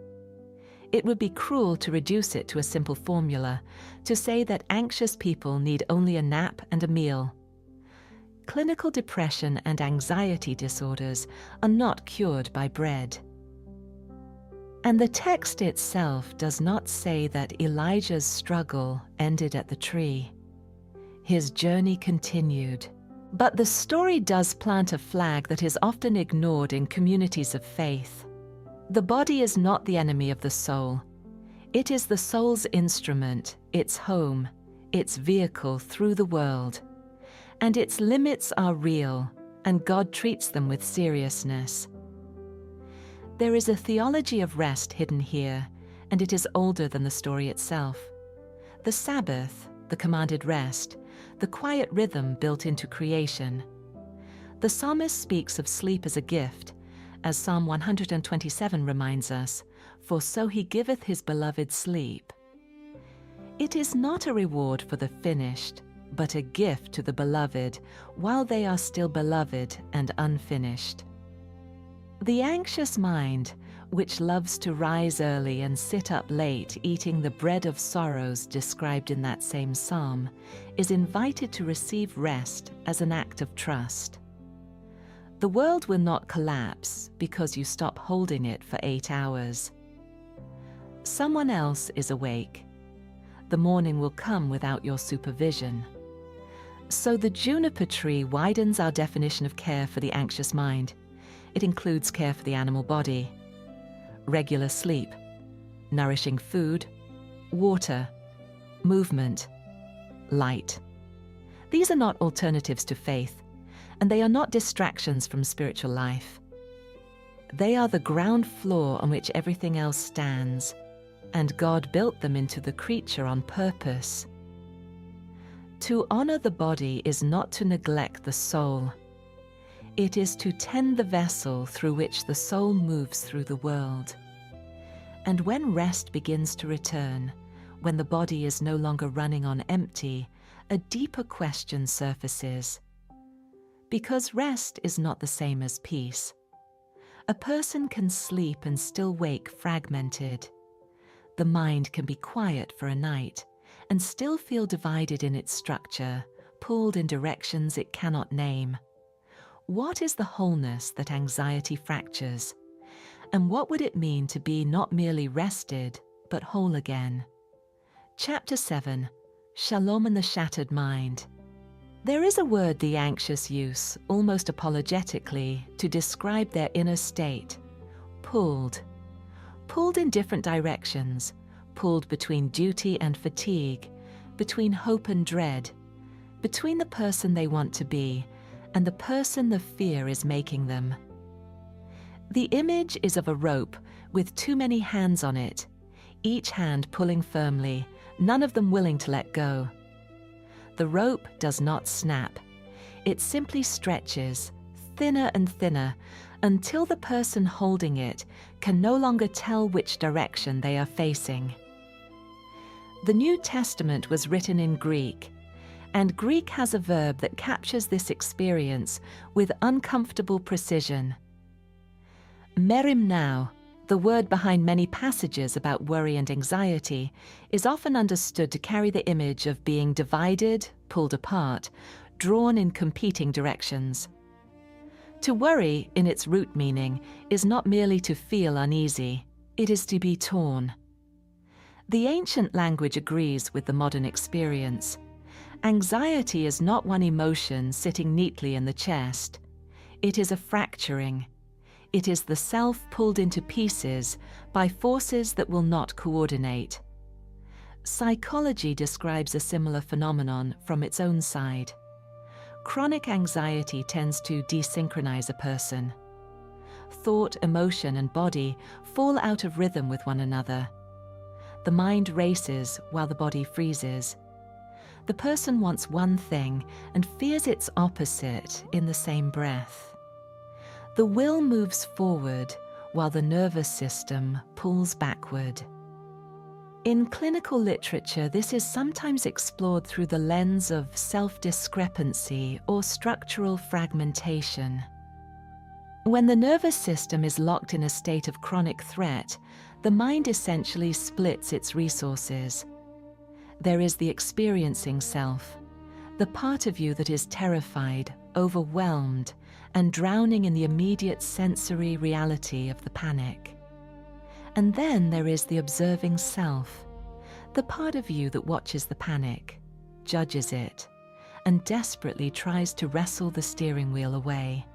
It would be cruel to reduce it to a simple formula, to say that anxious people need only a nap and a meal. Clinical depression and anxiety disorders are not cured by bread. And the text itself does not say that Elijah's struggle ended at the tree. His journey continued. But the story does plant a flag that is often ignored in communities of faith. The body is not the enemy of the soul. It is the soul's instrument, its home, its vehicle through the world. And its limits are real, and God treats them with seriousness. There is a theology of rest hidden here, and it is older than the story itself. The Sabbath, the commanded rest, the quiet rhythm built into creation. The psalmist speaks of sleep as a gift, as Psalm 127 reminds us, "For so he giveth his beloved sleep." It is not a reward for the finished, but a gift to the beloved while they are still beloved and unfinished. The anxious mind, which loves to rise early and sit up late eating the bread of sorrows described in that same psalm, is invited to receive rest as an act of trust. The world will not collapse because you stop holding it for 8 hours. Someone else is awake. The morning will come without your supervision. So the juniper tree widens our definition of care for the anxious mind. It includes care for the animal body, regular sleep, nourishing food, water, movement, light. These are not alternatives to faith, and they are not distractions from spiritual life. They are the ground floor on which everything else stands, and God built them into the creature on purpose. To honor the body is not to neglect the soul. It is to tend the vessel through which the soul moves through the world. And when rest begins to return, when the body is no longer running on empty, a deeper question surfaces. Because rest is not the same as peace. A person can sleep and still wake fragmented. The mind can be quiet for a night and still feel divided in its structure, pulled in directions it cannot name. What is the wholeness that anxiety fractures? And what would it mean to be not merely rested, but whole again. Chapter 7. Shalom and the Shattered Mind. There is a word the anxious use, almost apologetically, to describe their inner state. Pulled. Pulled in different directions, pulled between duty and fatigue, between hope and dread, between the person they want to be and the person the fear is making them. The image is of a rope with too many hands on it, each hand pulling firmly, none of them willing to let go. The rope does not snap. It simply stretches, thinner and thinner, until the person holding it can no longer tell which direction they are facing. The New Testament was written in Greek, and Greek has a verb that captures this experience with uncomfortable precision. Merimnao, the word behind many passages about worry and anxiety, is often understood to carry the image of being divided, pulled apart, drawn in competing directions. To worry, in its root meaning, is not merely to feel uneasy, it is to be torn. The ancient language agrees with the modern experience. Anxiety is not one emotion sitting neatly in the chest. It is a fracturing. It is the self pulled into pieces by forces that will not coordinate. Psychology describes a similar phenomenon from its own side. Chronic anxiety tends to desynchronize a person. Thought, emotion, and body fall out of rhythm with one another. The mind races while the body freezes. The person wants one thing and fears its opposite in the same breath. The will moves forward while the nervous system pulls backward. In clinical literature, this is sometimes explored through the lens of self-discrepancy or structural fragmentation. When the nervous system is locked in a state of chronic threat, the mind essentially splits its resources. There is the experiencing self, the part of you that is terrified, overwhelmed, and drowning in the immediate sensory reality of the panic. And then there is the observing self, the part of you that watches the panic, judges it, and desperately tries to wrestle the steering wheel away.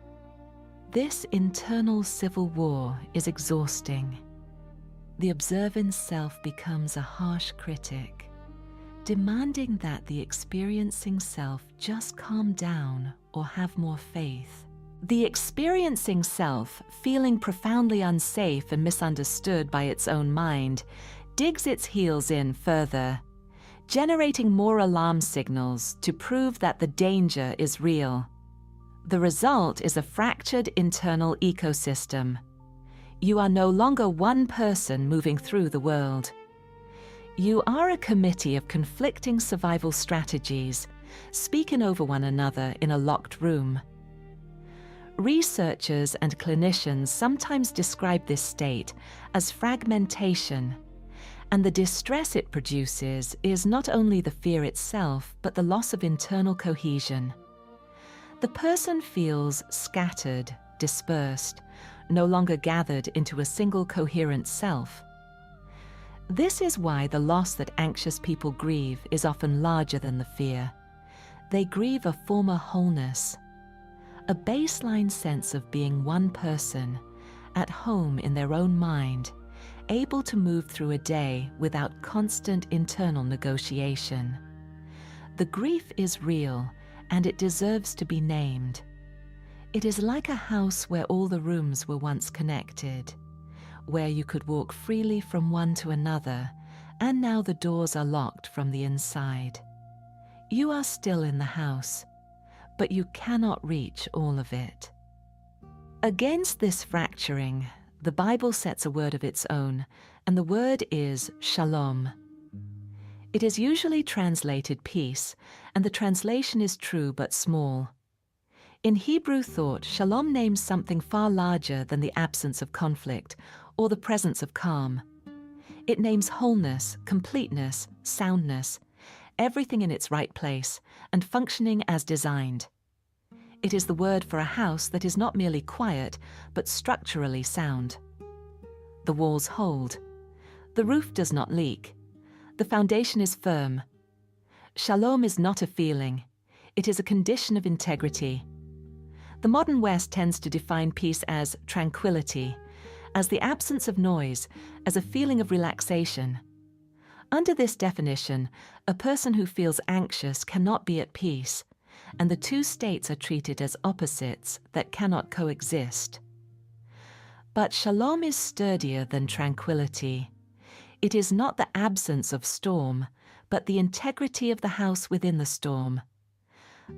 This internal civil war is exhausting. The observing self becomes a harsh critic, demanding that the experiencing self just calm down or have more faith. The experiencing self, feeling profoundly unsafe and misunderstood by its own mind, digs its heels in further, generating more alarm signals to prove that the danger is real. The result is a fractured internal ecosystem. You are no longer one person moving through the world. You are a committee of conflicting survival strategies, speaking over one another in a locked room. Researchers and clinicians sometimes describe this state as fragmentation, and the distress it produces is not only the fear itself, but the loss of internal cohesion. The person feels scattered, dispersed, no longer gathered into a single coherent self. This is why the loss that anxious people grieve is often larger than the fear. They grieve a former wholeness, a baseline sense of being one person, at home in their own mind, able to move through a day without constant internal negotiation. The grief is real, and it deserves to be named. It is like a house where all the rooms were once connected, where you could walk freely from one to another, and now the doors are locked from the inside. You are still in the house, but you cannot reach all of it. Against this fracturing, the Bible sets a word of its own, and the word is shalom. It is usually translated peace, and the translation is true but small. In Hebrew thought, shalom names something far larger than the absence of conflict or the presence of calm. It names wholeness, completeness, soundness, everything in its right place and functioning as designed. It is the word for a house that is not merely quiet, but structurally sound. The walls hold. The roof does not leak. The foundation is firm. Shalom is not a feeling. It is a condition of integrity. The modern West tends to define peace as tranquility, as the absence of noise, as a feeling of relaxation. Under this definition, a person who feels anxious cannot be at peace, and the two states are treated as opposites that cannot coexist. But shalom is sturdier than tranquility. It is not the absence of storm, but the integrity of the house within the storm.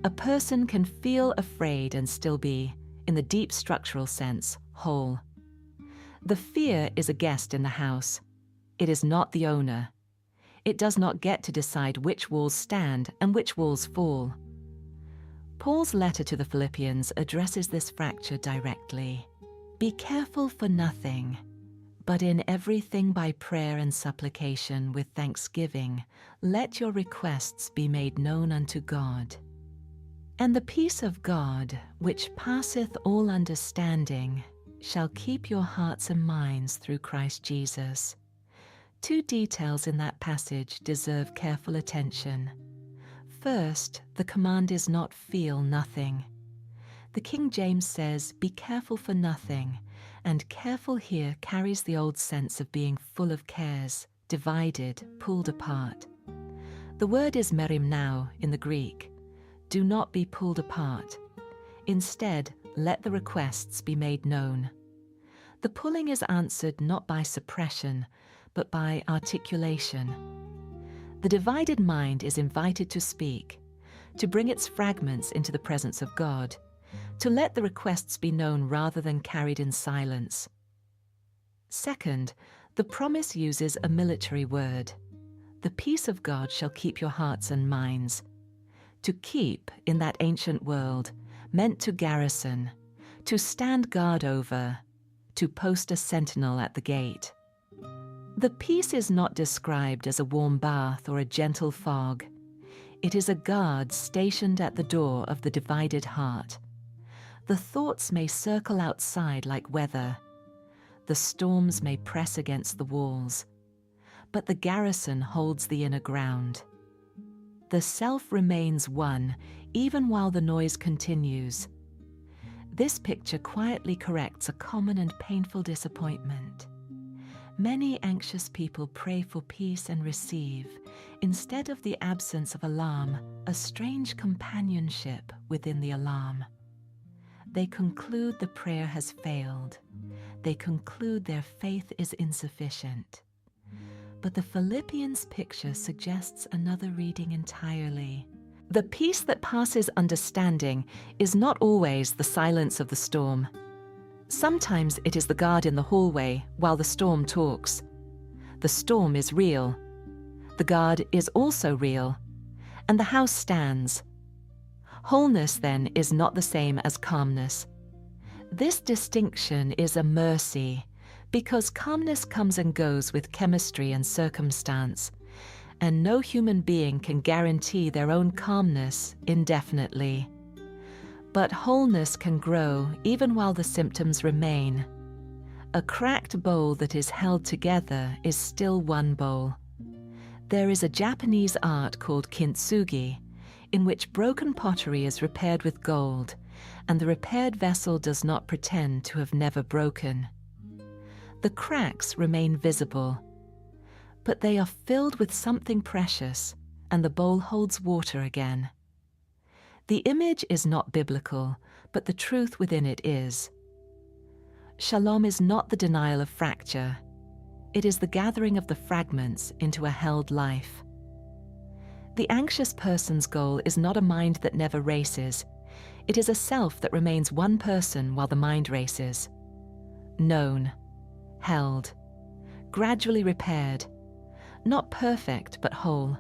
A person can feel afraid and still be, in the deep structural sense, whole. The fear is a guest in the house. It is not the owner. It does not get to decide which walls stand and which walls fall. Paul's letter to the Philippians addresses this fracture directly. Be careful for nothing, but in everything by prayer and supplication with thanksgiving, let your requests be made known unto God. And the peace of God, which passeth all understanding, shall keep your hearts and minds through Christ Jesus. Two details in that passage deserve careful attention. First, the command is not feel nothing. The King James says, be careful for nothing, and careful here carries the old sense of being full of cares, divided, pulled apart. The word is merimnao in the Greek. Do not be pulled apart. Instead, let the requests be made known. The pulling is answered not by suppression, but by articulation. The divided mind is invited to speak, to bring its fragments into the presence of God, to let the requests be known rather than carried in silence. Second, the promise uses a military word. The peace of God shall keep your hearts and minds. To keep, in that ancient world, meant to garrison, to stand guard over, to post a sentinel at the gate. The peace is not described as a warm bath or a gentle fog. It is a guard stationed at the door of the divided heart. The thoughts may circle outside like weather. The storms may press against the walls. But the garrison holds the inner ground. The self remains one, even while the noise continues. This picture quietly corrects a common and painful disappointment. Many anxious people pray for peace and receive, instead of the absence of alarm, a strange companionship within the alarm. They conclude the prayer has failed. They conclude their faith is insufficient. But the Philippians picture suggests another reading entirely. The peace that passes understanding is not always the silence of the storm. Sometimes it is the guard in the hallway while the storm talks. The storm is real. The guard is also real. And the house stands. Wholeness, then, is not the same as calmness. This distinction is a mercy, because calmness comes and goes with chemistry and circumstance, and no human being can guarantee their own calmness indefinitely. But wholeness can grow even while the symptoms remain. A cracked bowl that is held together is still one bowl. There is a Japanese art called kintsugi, in which broken pottery is repaired with gold, and the repaired vessel does not pretend to have never broken. The cracks remain visible, but they are filled with something precious, and the bowl holds water again. The image is not biblical, but the truth within it is. Shalom is not the denial of fracture. It is the gathering of the fragments into a held life. The anxious person's goal is not a mind that never races. It is a self that remains one person while the mind races. Known, held, gradually repaired, not perfect but whole,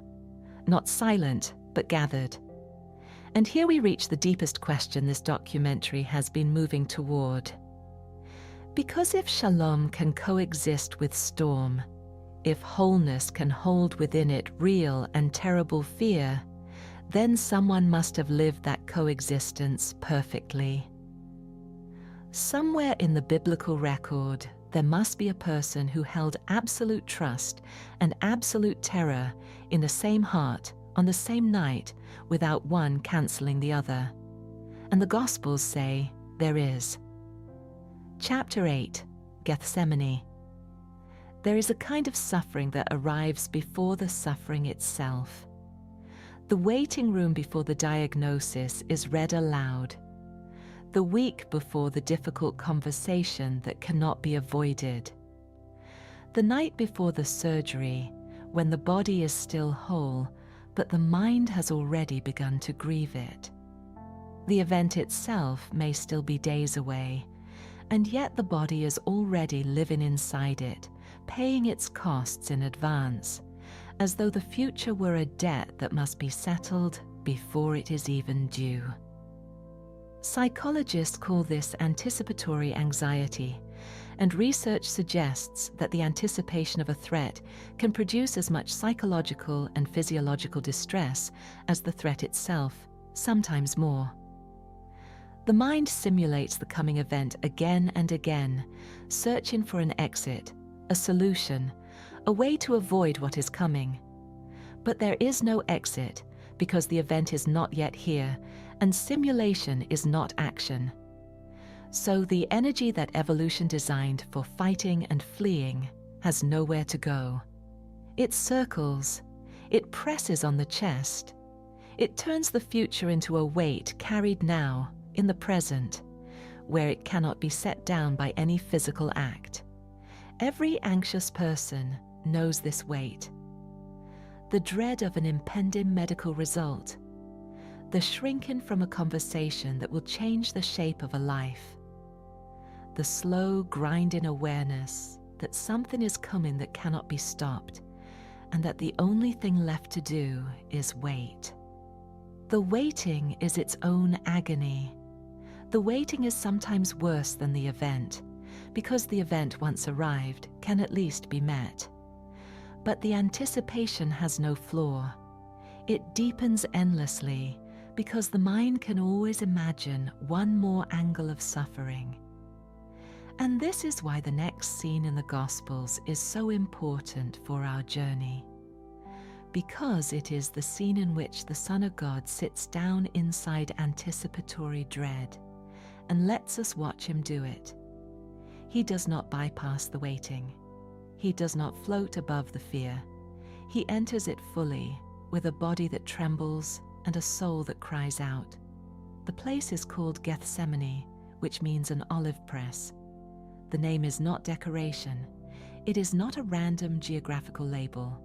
not silent but gathered. And here we reach the deepest question this documentary has been moving toward. Because if shalom can coexist with storm, if wholeness can hold within it real and terrible fear, then someone must have lived that coexistence perfectly. Somewhere in the biblical record, there must be a person who held absolute trust and absolute terror in the same heart on the same night without one cancelling the other. And the Gospels say there is. Chapter 8, Gethsemane. There is a kind of suffering that arrives before the suffering itself. The waiting room before the diagnosis is read aloud. The week before the difficult conversation that cannot be avoided. The night before the surgery, when the body is still whole, but the mind has already begun to grieve it. The event itself may still be days away, and yet the body is already living inside it, paying its costs in advance, as though the future were a debt that must be settled before it is even due. Psychologists call this anticipatory anxiety, and research suggests that the anticipation of a threat can produce as much psychological and physiological distress as the threat itself, sometimes more. The mind simulates the coming event again and again, searching for an exit, a solution, a way to avoid what is coming. But there is no exit because the event is not yet here, and simulation is not action. So the energy that evolution designed for fighting and fleeing has nowhere to go. It circles, it presses on the chest, it turns the future into a weight carried now, in the present, where it cannot be set down by any physical act. Every anxious person knows this weight. The dread of an impending medical result, the shrinking from a conversation that will change the shape of a life, the slow grinding awareness that something is coming that cannot be stopped, and that the only thing left to do is wait. The waiting is its own agony. The waiting is sometimes worse than the event, because the event once arrived can at least be met. But the anticipation has no flaw. It deepens endlessly, because the mind can always imagine one more angle of suffering. And this is why the next scene in the Gospels is so important for our journey. Because it is the scene in which the Son of God sits down inside anticipatory dread and lets us watch him do it. He does not bypass the waiting. He does not float above the fear. He enters it fully, with a body that trembles and a soul that cries out. The place is called Gethsemane, which means an olive press. The name is not decoration. It is not a random geographical label.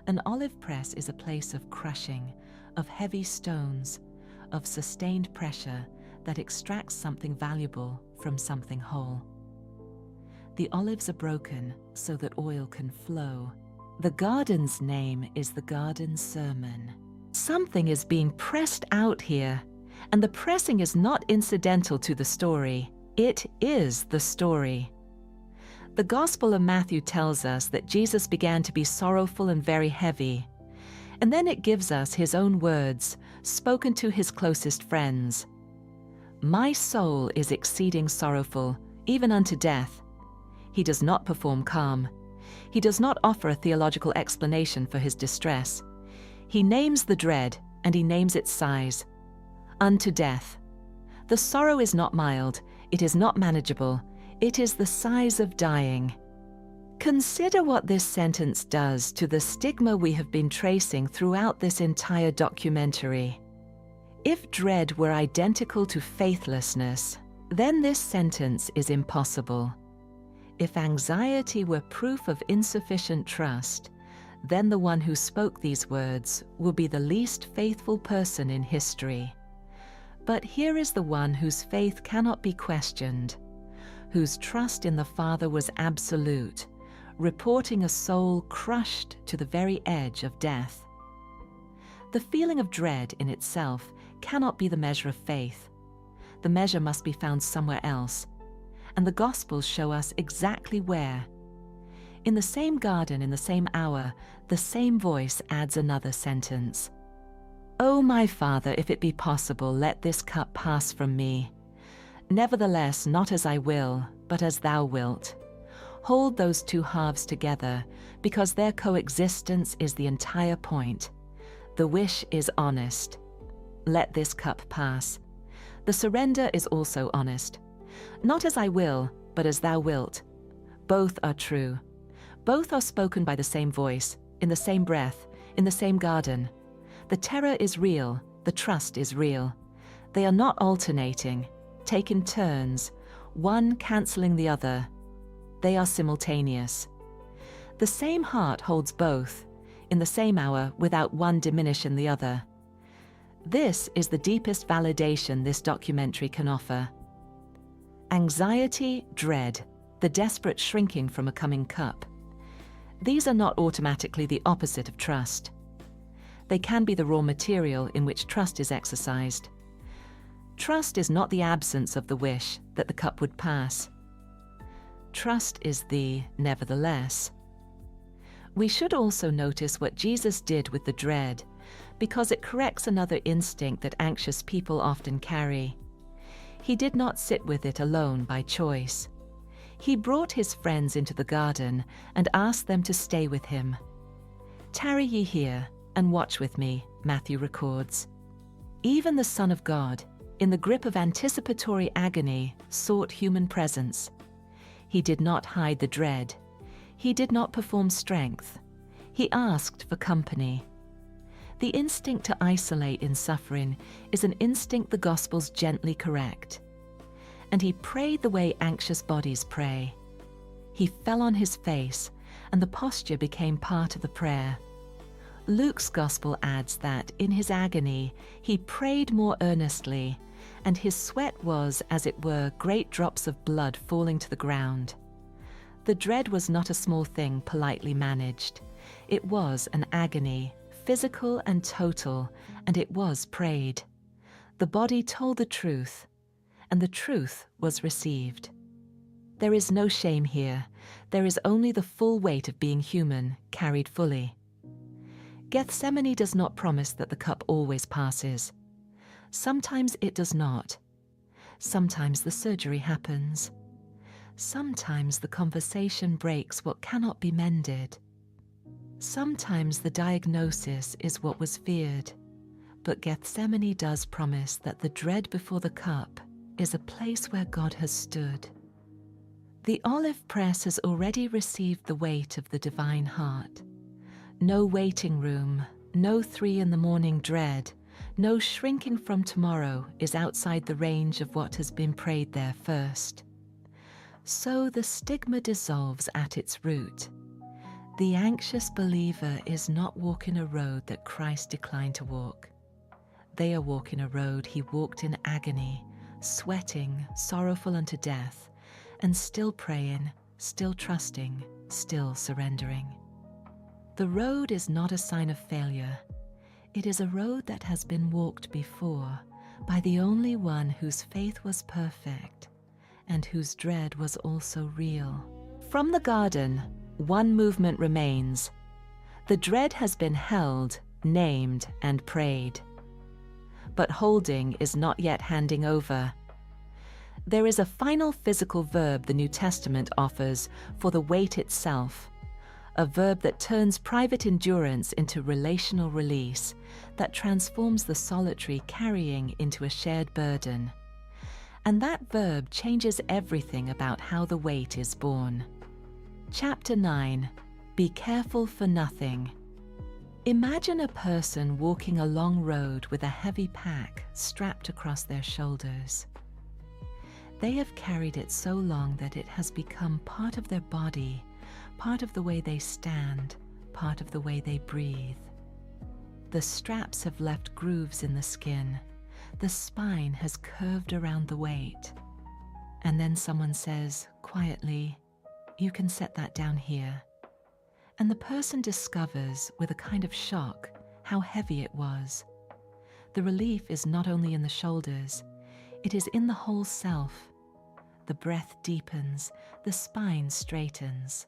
An olive press is a place of crushing, of heavy stones, of sustained pressure that extracts something valuable from something whole. The olives are broken so that oil can flow. The garden's name is the garden sermon. Something is being pressed out here, and the pressing is not incidental to the story. It is the story. The Gospel of Matthew tells us that Jesus began to be sorrowful and very heavy, and then it gives us his own words, spoken to his closest friends. My soul is exceeding sorrowful, even unto death. He does not perform calm. He does not offer a theological explanation for his distress. He names the dread, and he names its size. Unto death. The sorrow is not mild, it is not manageable, it is the size of dying. Consider what this sentence does to the stigma we have been tracing throughout this entire documentary. If dread were identical to faithlessness, then this sentence is impossible. If anxiety were proof of insufficient trust, then the one who spoke these words will be the least faithful person in history. But here is the one whose faith cannot be questioned, whose trust in the Father was absolute, reporting a soul crushed to the very edge of death. The feeling of dread in itself cannot be the measure of faith. The measure must be found somewhere else, and the Gospels show us exactly where. In the same garden, in the same hour, the same voice adds another sentence. O my Father, if it be possible, let this cup pass from me. Nevertheless, not as I will, but as thou wilt. Hold those two halves together, because their coexistence is the entire point. The wish is honest. Let this cup pass. The surrender is also honest. Not as I will, but as thou wilt. Both are true. Both are spoken by the same voice, in the same breath, in the same garden. The terror is real, the trust is real. They are not alternating, take in turns, one cancelling the other. They are simultaneous. The same heart holds both, in the same hour, without one diminishing the other. This is the deepest validation this documentary can offer. Anxiety, dread, the desperate shrinking from a coming cup. These are not automatically the opposite of trust. They can be the raw material in which trust is exercised. Trust is not the absence of the wish that the cup would pass. Trust is the nevertheless. We should also notice what Jesus did with the dread, because it corrects another instinct that anxious people often carry. He did not sit with it alone by choice. He brought his friends into the garden and asked them to stay with him. "Tarry ye here and watch with me," Matthew records. Even the Son of God, in the grip of anticipatory agony, sought human presence. He did not hide the dread. He did not perform strength. He asked for company. The instinct to isolate in suffering is an instinct the Gospels gently correct. And he prayed the way anxious bodies pray. He fell on his face, and the posture became part of the prayer. Luke's Gospel adds that, in his agony, he prayed more earnestly, and his sweat was, as it were, great drops of blood falling to the ground. The dread was not a small thing politely managed. It was an agony, physical and total, and it was prayed. The body told the truth, and the truth was received. There is no shame here. There is only the full weight of being human, carried fully. Gethsemane does not promise that the cup always passes. Sometimes it does not. Sometimes the surgery happens. Sometimes the conversation breaks what cannot be mended. Sometimes the diagnosis is what was feared. But Gethsemane does promise that the dread before the cup is a place where God has stood. The olive press has already received the weight of the divine heart. No waiting room, no 3 a.m. dread, no shrinking from tomorrow is outside the range of what has been prayed there first. So the stigma dissolves at its root. The anxious believer is not walking a road that Christ declined to walk. They are walking a road he walked in agony, sweating, sorrowful unto death, and still praying, still trusting, still surrendering. The road is not a sign of failure. It is a road that has been walked before by the only one whose faith was perfect and whose dread was also real. From the garden, one movement remains. The dread has been held, named, and prayed. But holding is not yet handing over. There is a final physical verb the New Testament offers for the weight itself, a verb that turns private endurance into relational release, that transforms the solitary carrying into a shared burden. And that verb changes everything about how the weight is borne. Chapter 9. Be careful for nothing. Imagine a person walking a long road with a heavy pack strapped across their shoulders. They have carried it so long that it has become part of their body, part of the way they stand, part of the way they breathe. The straps have left grooves in the skin. The spine has curved around the weight. And then someone says, quietly, "You can set that down here." And the person discovers, with a kind of shock, how heavy it was. The relief is not only in the shoulders, it is in the whole self. The breath deepens, the spine straightens.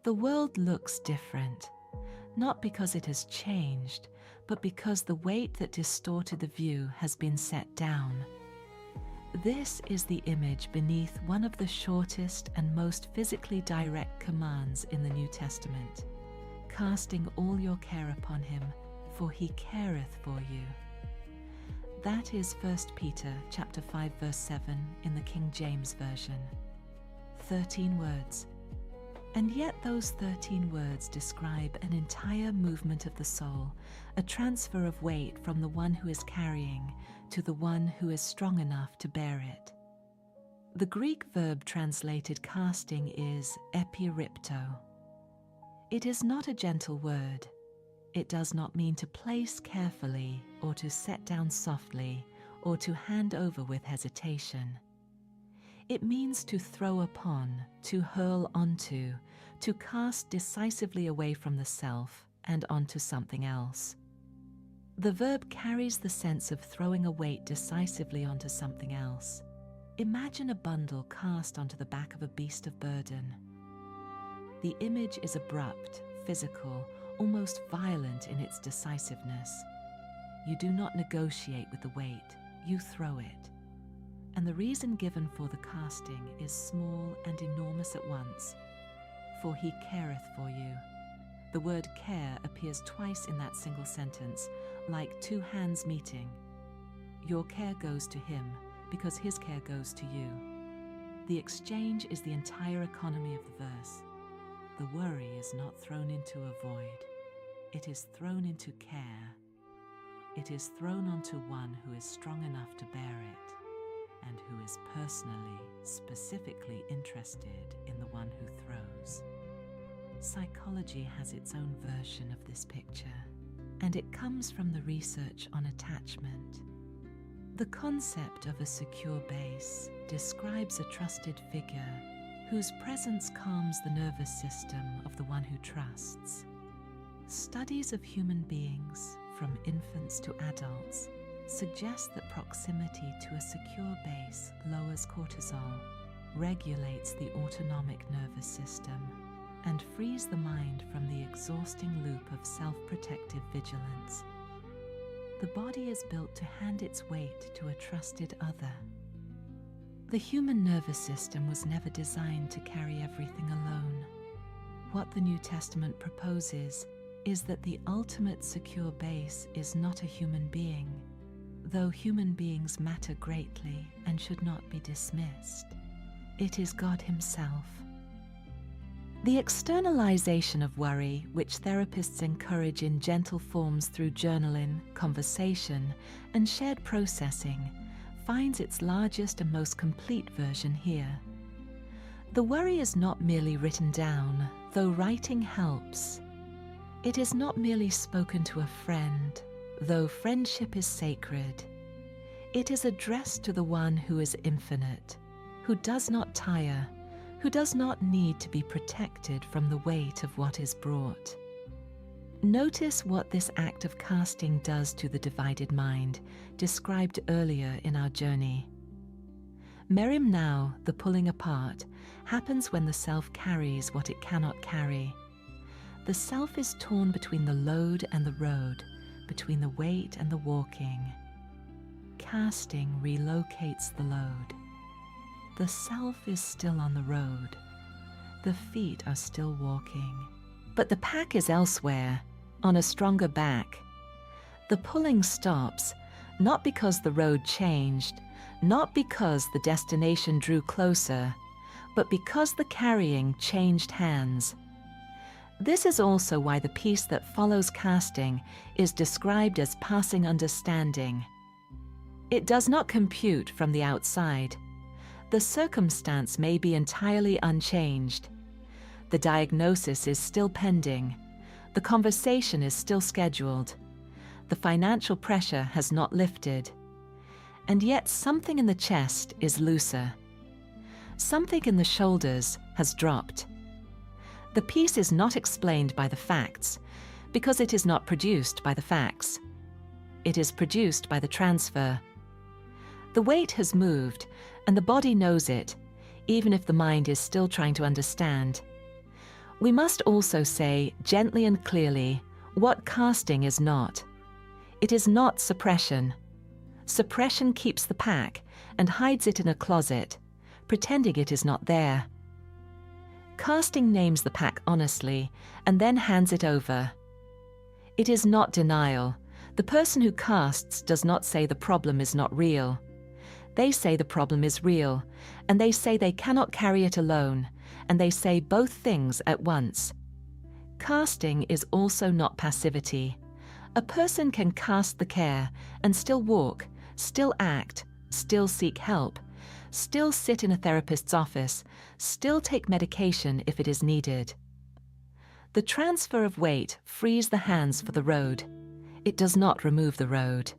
The world looks different, not because it has changed, but because the weight that distorted the view has been set down. This is the image beneath one of the shortest and most physically direct commands in the New Testament, casting all your care upon him, for he careth for you. That is 1 Peter chapter 5 verse 7 in the King James Version. 13 words. And yet those 13 words describe an entire movement of the soul, a transfer of weight from the one who is carrying to the one who is strong enough to bear it. The Greek verb translated casting is epiripto. It is not a gentle word. It does not mean to place carefully or to set down softly or to hand over with hesitation. It means to throw upon, to hurl onto, to cast decisively away from the self and onto something else. The verb carries the sense of throwing a weight decisively onto something else. Imagine a bundle cast onto the back of a beast of burden. The image is abrupt, physical, almost violent in its decisiveness. You do not negotiate with the weight, you throw it. And the reason given for the casting is small and enormous at once. For he careth for you. The word care appears twice in that single sentence, like two hands meeting. Your care goes to him, because his care goes to you. The exchange is the entire economy of the verse. The worry is not thrown into a void. It is thrown into care. It is thrown onto one who is strong enough to bear it, and who is personally, specifically interested in the one who throws. Psychology has its own version of this picture, and it comes from the research on attachment. The concept of a secure base describes a trusted figure whose presence calms the nervous system of the one who trusts. Studies of human beings, from infants to adults, suggest that proximity to a secure base lowers cortisol, regulates the autonomic nervous system, and frees the mind from the exhausting loop of self-protective vigilance. The body is built to hand its weight to a trusted other. The human nervous system was never designed to carry everything alone. What the New Testament proposes is that the ultimate secure base is not a human being, though human beings matter greatly and should not be dismissed. It is God Himself. The externalization of worry, which therapists encourage in gentle forms through journaling, conversation, and shared processing, finds its largest and most complete version here. The worry is not merely written down, though writing helps. It is not merely spoken to a friend, though friendship is sacred. It is addressed to the one who is infinite, who does not tire, who does not need to be protected from the weight of what is brought. Notice what this act of casting does to the divided mind, described earlier in our journey. Merim now, the pulling apart, happens when the self carries what it cannot carry. The self is torn between the load and the road, between the weight and the walking. Casting relocates the load. The self is still on the road. The feet are still walking. But the pack is elsewhere, on a stronger back. The pulling stops, not because the road changed, not because the destination drew closer, but because the carrying changed hands. This is also why the piece that follows casting is described as passing understanding. It does not compute from the outside. The circumstance may be entirely unchanged. The diagnosis is still pending. The conversation is still scheduled. The financial pressure has not lifted. And yet something in the chest is looser. Something in the shoulders has dropped. The piece is not explained by the facts, because it is not produced by the facts. It is produced by the transfer. The weight has moved, and the body knows it, even if the mind is still trying to understand. We must also say, gently and clearly, what casting is not. It is not suppression. Suppression keeps the pack and hides it in a closet, pretending it is not there. Casting names the pack honestly and then hands it over. It is not denial. The person who casts does not say the problem is not real. They say the problem is real, and they say they cannot carry it alone, and they say both things at once. Casting is also not passivity. A person can cast the care and still walk, still act, still seek help, still sit in a therapist's office, still take medication if it is needed. The transfer of weight frees the hands for the road. It does not remove the road.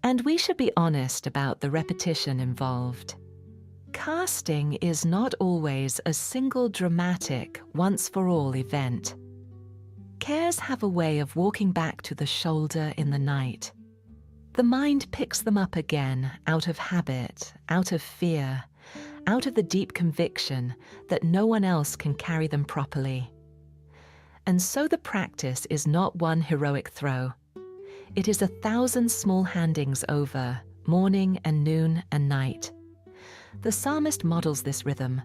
And we should be honest about the repetition involved. Casting is not always a single dramatic, once-for-all event. Cares have a way of walking back to the shoulder in the night. The mind picks them up again out of habit, out of fear, out of the deep conviction that no one else can carry them properly. And so the practice is not one heroic throw. It is 1,000 small handings over, morning and noon and night. The psalmist models this rhythm.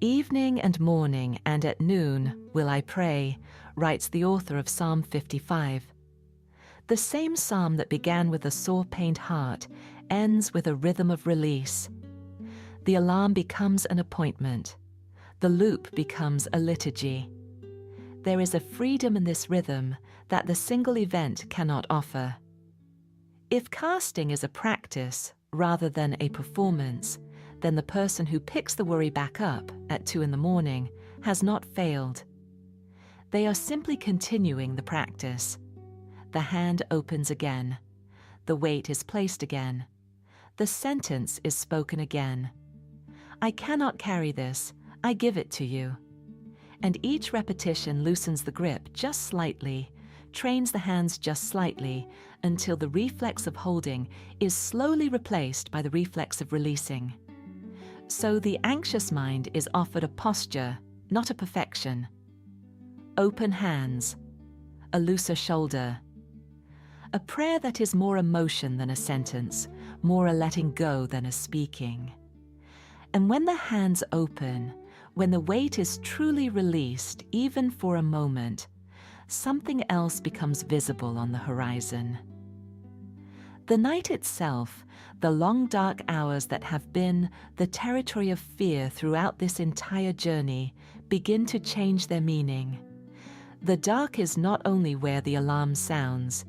Evening and morning and at noon will I pray, writes the author of Psalm 55. The same psalm that began with a sore-pained heart ends with a rhythm of release. The alarm becomes an appointment. The loop becomes a liturgy. There is a freedom in this rhythm that the single event cannot offer. If casting is a practice rather than a performance, then the person who picks the worry back up at 2 a.m. has not failed. They are simply continuing the practice. The hand opens again. The weight is placed again. The sentence is spoken again. I cannot carry this. I give it to you. And each repetition loosens the grip just slightly, trains the hands just slightly, until the reflex of holding is slowly replaced by the reflex of releasing. So the anxious mind is offered a posture, not a perfection. Open hands, a looser shoulder. A prayer that is more emotion than a sentence, more a letting go than a speaking. And when the hands open, when the weight is truly released, even for a moment, something else becomes visible on the horizon. The night itself, the long dark hours that have been the territory of fear throughout this entire journey, begin to change their meaning. The dark is not only where the alarm sounds,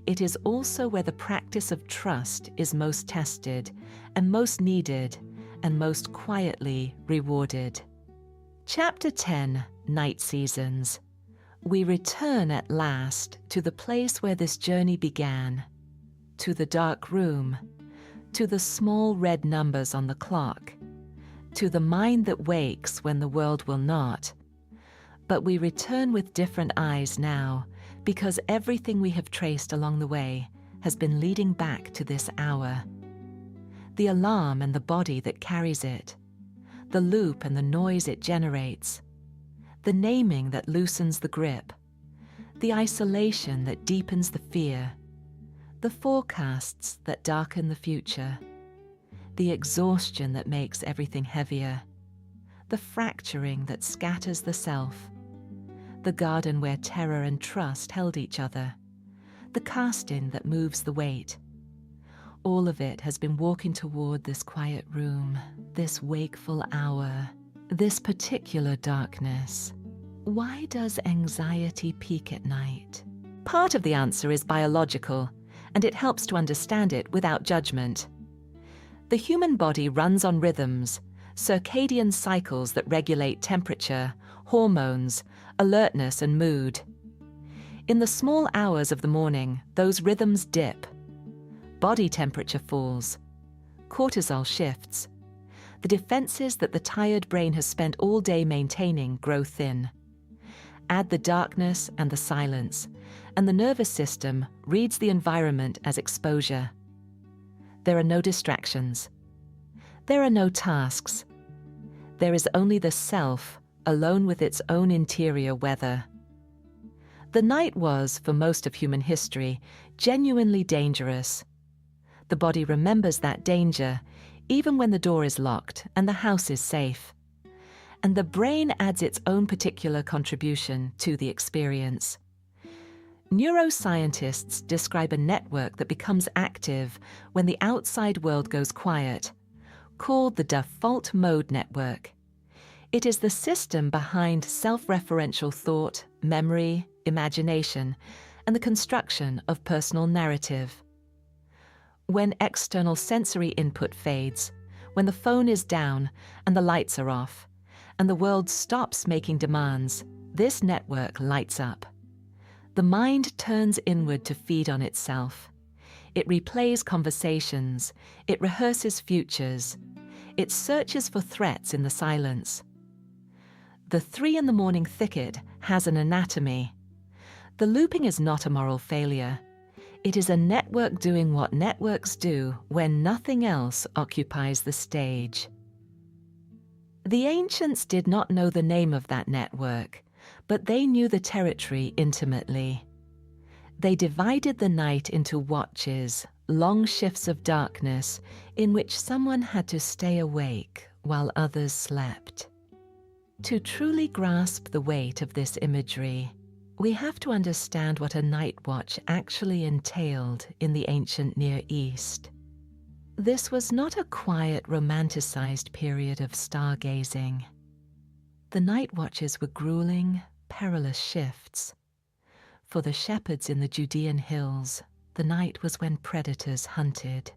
it is also where the practice of trust is most tested and most needed and most quietly rewarded. Chapter 10, Night Seasons. We return at last to the place where this journey began, to the dark room, to the small red numbers on the clock, to the mind that wakes when the world will not. But we return with different eyes now, because everything we have traced along the way has been leading back to this hour. The alarm and the body that carries it, the loop and the noise it generates, the naming that loosens the grip, the isolation that deepens the fear, the forecasts that darken the future, the exhaustion that makes everything heavier, the fracturing that scatters the self, the garden where terror and trust held each other, the casting that moves the weight. All of it has been walking toward this quiet room, this wakeful hour, this particular darkness. Why does anxiety peak at night? Part of the answer is biological, and it helps to understand it without judgment. The human body runs on rhythms, circadian cycles that regulate temperature, hormones, alertness, and mood. In the small hours of the morning, those rhythms dip. Body temperature falls. Cortisol shifts. The defenses that the tired brain has spent all day maintaining grow thin. Add the darkness and the silence, and the nervous system reads the environment as exposure. There are no distractions. There are no tasks. There is only the self, alone with its own interior weather. The night was, for most of human history, genuinely dangerous. The body remembers that danger, even when the door is locked and the house is safe. And the brain adds its own particular contribution to the experience. Neuroscientists describe a network that becomes active when the outside world goes quiet, called the default mode network. It is the system behind self-referential thought, memory, imagination, and the construction of personal narrative. When external sensory input fades, when the phone is down and the lights are off, and the world stops making demands, this network lights up. The mind turns inward to feed on itself. It replays conversations. It rehearses futures. It searches for threats in the silence. The 3 in the morning thicket has an anatomy. The looping is not a moral failure. It is a network doing what networks do when nothing else occupies the stage. The ancients did not know the name of that network, but they knew the territory intimately. They divided the night into watches, long shifts of darkness, in which someone had to stay awake while others slept. To truly grasp the weight of this imagery, we have to understand what a night watch actually entailed in the ancient Near East. This was not a quiet, romanticized period of stargazing. The night watches were grueling, perilous shifts. For the shepherds in the Judean hills, the night was when predators hunted.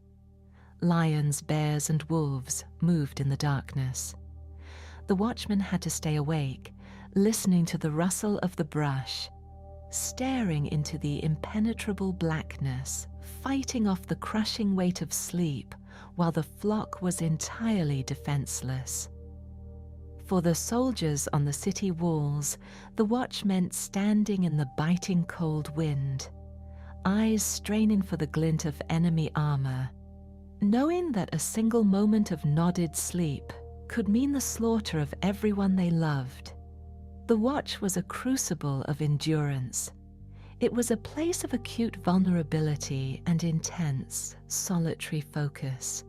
Lions, bears, and wolves moved in the darkness. The watchmen had to stay awake, listening to the rustle of the brush, staring into the impenetrable blackness, fighting off the crushing weight of sleep while the flock was entirely defenseless. For the soldiers on the city walls, the watch meant standing in the biting cold wind, eyes straining for the glint of enemy armor, knowing that a single moment of nodded sleep could mean the slaughter of everyone they loved. The watch was a crucible of endurance. It was a place of acute vulnerability and intense, solitary focus.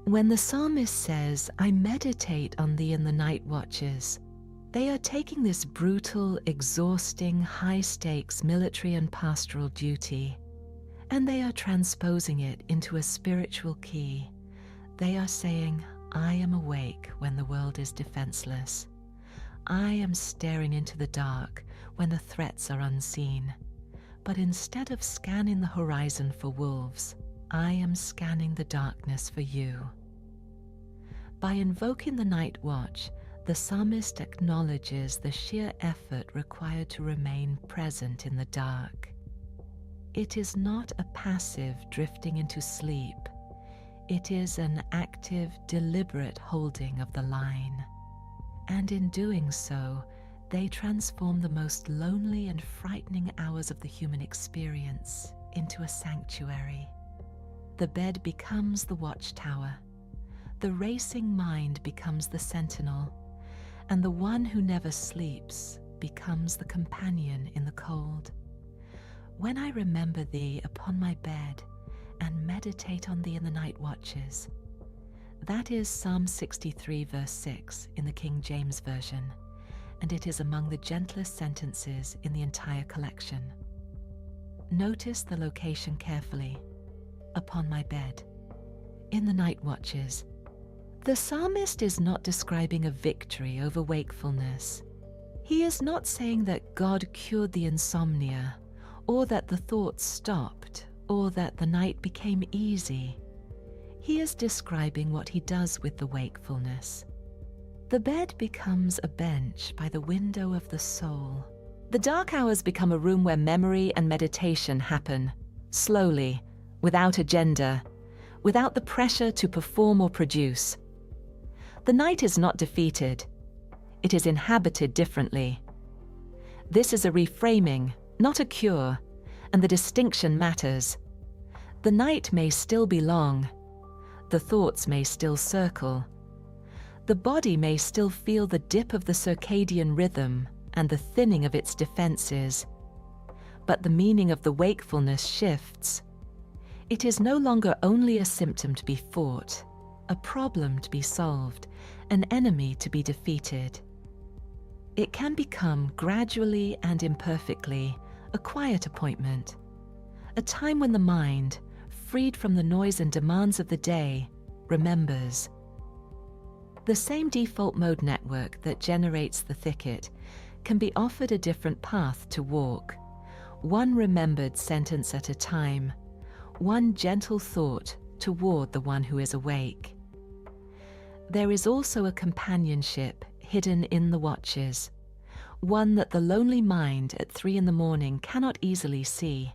When the psalmist says, "I meditate on thee in the night watches," they are taking this brutal, exhausting, high-stakes military and pastoral duty, and they are transposing it into a spiritual key. They are saying, "I am awake when the world is defenseless. I am staring into the dark when the threats are unseen. But instead of scanning the horizon for wolves, I am scanning the darkness for you." By invoking the night watch, the psalmist acknowledges the sheer effort required to remain present in the dark. It is not a passive drifting into sleep. It is an active, deliberate holding of the line. And in doing so, they transform the most lonely and frightening hours of the human experience into a sanctuary. The bed becomes the watchtower. The racing mind becomes the sentinel, and the one who never sleeps becomes the companion in the cold. When I remember thee upon my bed and meditate on thee in the night watches. That is Psalm 63 verse 6 in the King James Version, and it is among the gentlest sentences in the entire collection. Notice the location carefully. Upon my bed. In the night watches. The psalmist is not describing a victory over wakefulness. He is not saying that God cured the insomnia, or that the thoughts stopped, or that the night became easy. He is describing what he does with the wakefulness. The bed becomes a bench by the window of the soul. The dark hours become a room where memory and meditation happen, slowly, without agenda, without the pressure to perform or produce. The night is not defeated. It is inhabited differently. This is a reframing, not a cure, and the distinction matters. The night may still be long. The thoughts may still circle. The body may still feel the dip of the circadian rhythm and the thinning of its defenses. But the meaning of the wakefulness shifts. It is no longer only a symptom to be fought, a problem to be solved, an enemy to be defeated. It can become gradually and imperfectly a quiet appointment, a time when the mind, freed from the noise and demands of the day, remembers. The same default mode network that generates the thicket can be offered a different path to walk, one remembered sentence at a time, one gentle thought toward the one who is awake. There is also a companionship hidden in the watches, one that the lonely mind at 3 a.m. cannot easily see.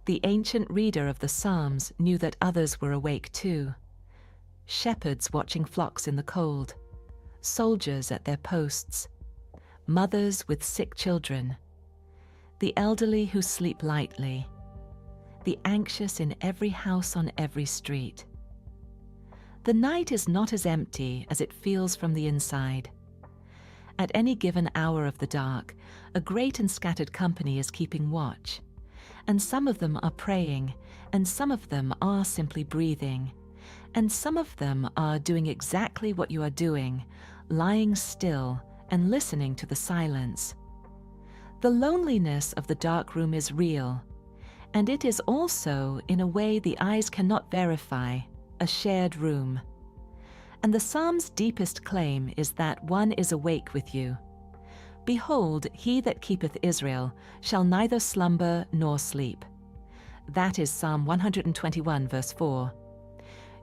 The ancient reader of the Psalms knew that others were awake too. Shepherds watching flocks in the cold, soldiers at their posts, mothers with sick children, the elderly who sleep lightly, the anxious in every house on every street. The night is not as empty as it feels from the inside. At any given hour of the dark, a great and scattered company is keeping watch, and some of them are praying, and some of them are simply breathing, and some of them are doing exactly what you are doing, lying still and listening to the silence. The loneliness of the dark room is real, and it is also, in a way the eyes cannot verify, a shared room. And the Psalm's deepest claim is that one is awake with you. Behold, he that keepeth Israel shall neither slumber nor sleep. That is Psalm 121, verse 4.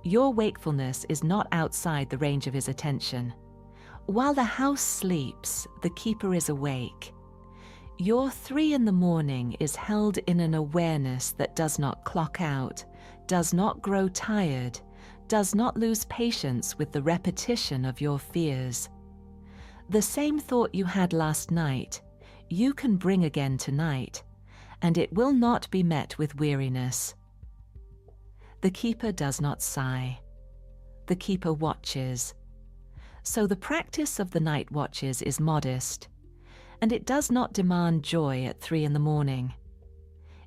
Your wakefulness is not outside the range of his attention. While the house sleeps, the keeper is awake. Your 3 a.m. is held in an awareness that does not clock out, does not grow tired, does not lose patience with the repetition of your fears. The same thought you had last night, you can bring again tonight, and it will not be met with weariness. The keeper does not sigh. The keeper watches. So the practice of the night watches is modest, and it does not demand joy at 3 a.m.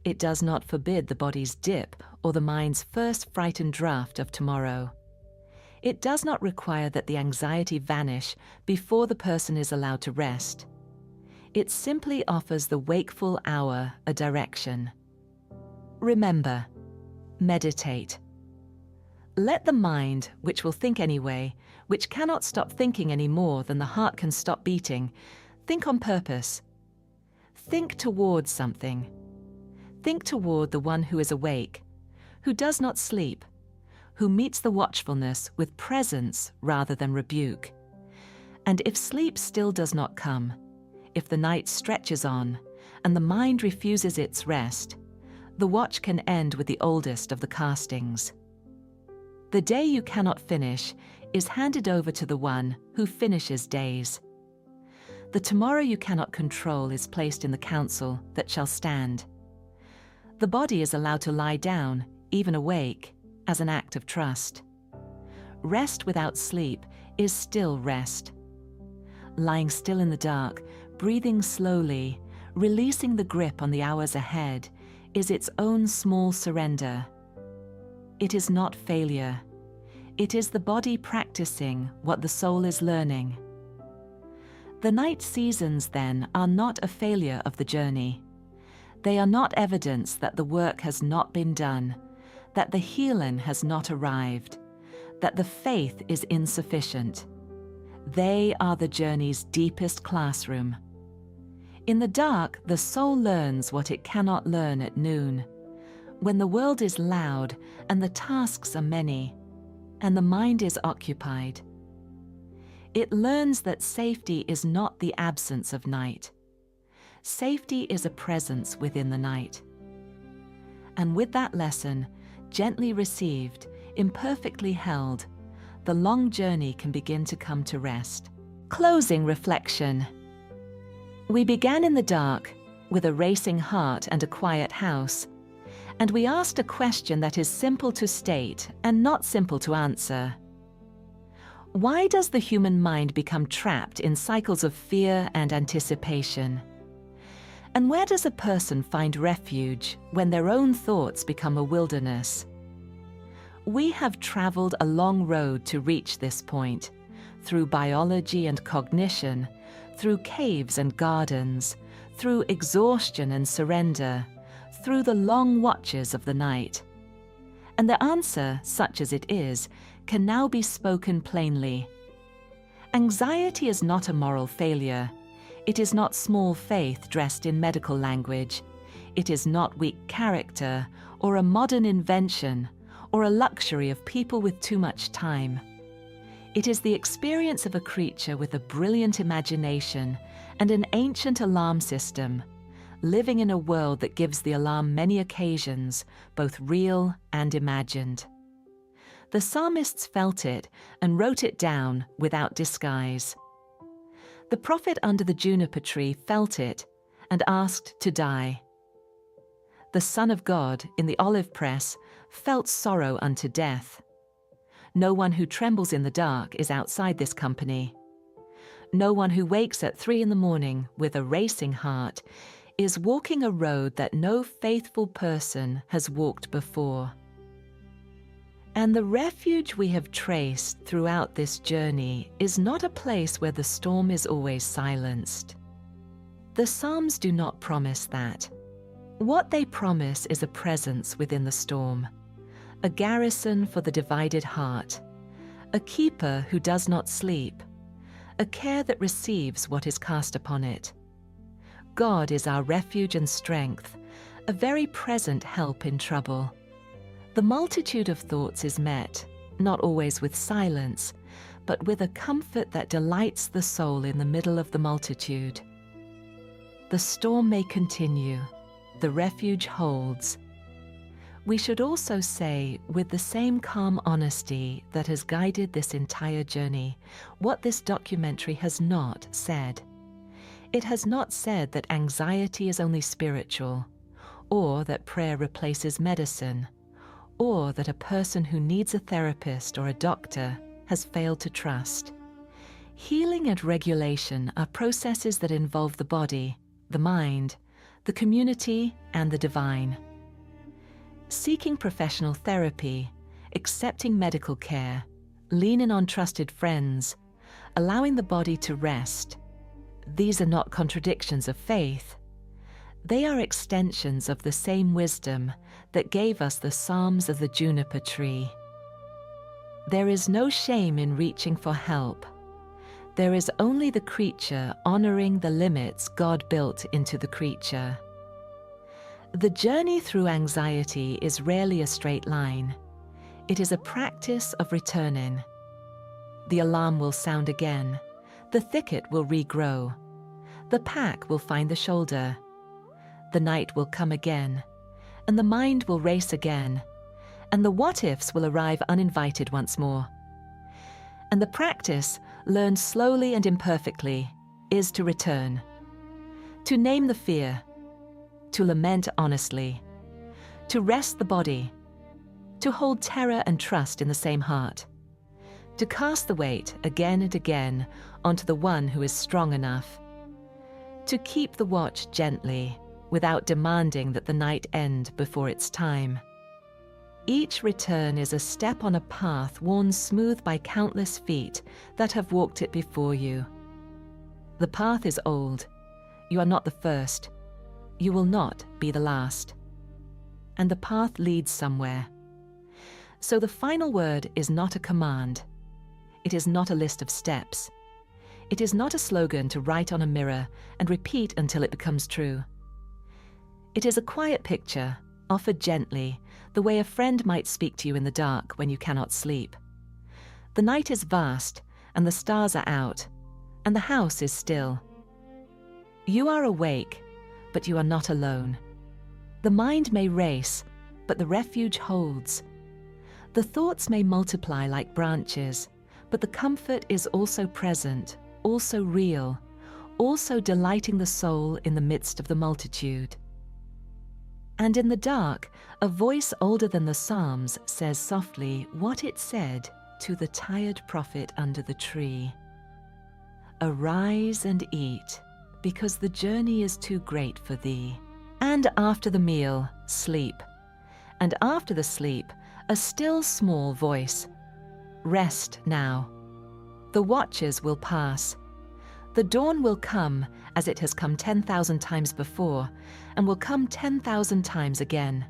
It does not forbid the body's dip or the mind's first frightened draft of tomorrow. It does not require that the anxiety vanish before the person is allowed to rest. It simply offers the wakeful hour a direction. Remember, meditate. Let the mind, which will think anyway, which cannot stop thinking any more than the heart can stop beating, think on purpose. Think towards something. Think toward the one who is awake, who does not sleep, who meets the watchfulness with presence rather than rebuke. And if sleep still does not come, if the night stretches on, and the mind refuses its rest, the watch can end with the oldest of the castings. The day you cannot finish is handed over to the one who finishes days. The tomorrow you cannot control is placed in the council that shall stand. The body is allowed to lie down, even awake, as an act of trust. Rest without sleep is still rest. Lying still in the dark, breathing slowly, releasing the grip on the hours ahead, is its own small surrender. It is not failure. It is the body practicing what the soul is learning. The night seasons, then, are not a failure of the journey. They are not evidence that the work has not been done, that the healing has not arrived, that the faith is insufficient. They are the journey's deepest classroom. In the dark, the soul learns what it cannot learn at noon, when the world is loud and the tasks are many, and the mind is occupied. It learns that safety is not the absence of night. Safety is a presence within the night. And with that lesson, gently received, imperfectly held, the long journey can begin to come to rest. Closing reflection. We began in the dark, with a racing heart and a quiet house, and we asked a question that is simple to state and not simple to answer. Why does the human mind become trapped in cycles of fear and anticipation? And where does a person find refuge when their own thoughts become a wilderness? We have traveled a long road to reach this point, through biology and cognition, through caves and gardens, through exhaustion and surrender, through the long watches of the night. And the answer, such as it is, can now be spoken plainly. Anxiety is not a moral failure. It is not small faith dressed in medical language. It is not weak character, or a modern invention, or a luxury of people with too much time. It is the experience of a creature with a brilliant imagination and an ancient alarm system, living in a world that gives the alarm many occasions, both real and imagined. The psalmists felt it and wrote it down without disguise. The prophet under the juniper tree felt it and asked to die. The Son of God in the olive press felt sorrow unto death. No one who trembles in the dark is outside this company. No one who wakes at 3 a.m. with a racing heart is walking a road that no faithful person has walked before. And the refuge we have traced throughout this journey is not a place where the storm is always silenced. The Psalms do not promise that. What they promise is a presence within the storm, a garrison for the divided heart, a keeper who does not sleep, a care that receives what is cast upon it. God is our refuge and strength, a very present help in trouble. The multitude of thoughts is met, not always with silence, but with a comfort that delights the soul in the middle of the multitude. The storm may continue, the refuge holds. We should also say, with the same calm honesty that has guided this entire journey, what this documentary has not said. It has not said that anxiety is only spiritual, or that prayer replaces medicine, or that a person who needs a therapist or a doctor has failed to trust. Healing and regulation are processes that involve the body, the mind, the community, and the divine. Seeking professional therapy, accepting medical care, leaning on trusted friends, allowing the body to rest, these are not contradictions of faith. They are extensions of the same wisdom that gave us the Psalms of the juniper tree. There is no shame in reaching for help. There is only the creature honoring the limits God built into the creature. The journey through anxiety is rarely a straight line. It is a practice of returning. The alarm will sound again. The thicket will regrow. The pack will find the shoulder. The night will come again, and the mind will race again, and the what-ifs will arrive uninvited once more. And the practice, learned slowly and imperfectly, is to return, to name the fear, to lament honestly, to rest the body, to hold terror and trust in the same heart, to cast the weight again and again onto the one who is strong enough, to keep the watch gently without demanding that the night end before its time. Each return is a step on a path worn smooth by countless feet that have walked it before you. The path is old. You are not the first. You will not be the last. And the path leads somewhere. So the final word is not a command. It is not a list of steps. It is not a slogan to write on a mirror and repeat until it becomes true. It is a quiet picture, offered gently, the way a friend might speak to you in the dark when you cannot sleep. The night is vast, and the stars are out, and the house is still. You are awake, but you are not alone. The mind may race, but the refuge holds. The thoughts may multiply like branches, but the comfort is also present, also real, also delighting the soul in the midst of the multitude. And in the dark, a voice older than the Psalms says softly what it said to the tired prophet under the tree. Arise and eat, because the journey is too great for thee. And after the meal, sleep. And after the sleep, a still small voice. Rest now. The watches will pass. The dawn will come as it has come 10,000 times before, and will come 10,000 times again.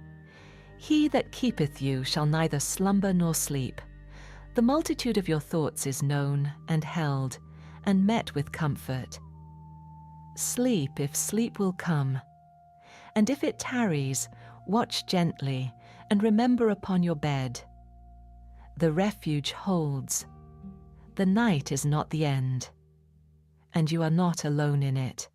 He that keepeth you shall neither slumber nor sleep. The multitude of your thoughts is known and held, and met with comfort. Sleep if sleep will come. And if it tarries, watch gently, and remember upon your bed. The refuge holds. The night is not the end, and you are not alone in it.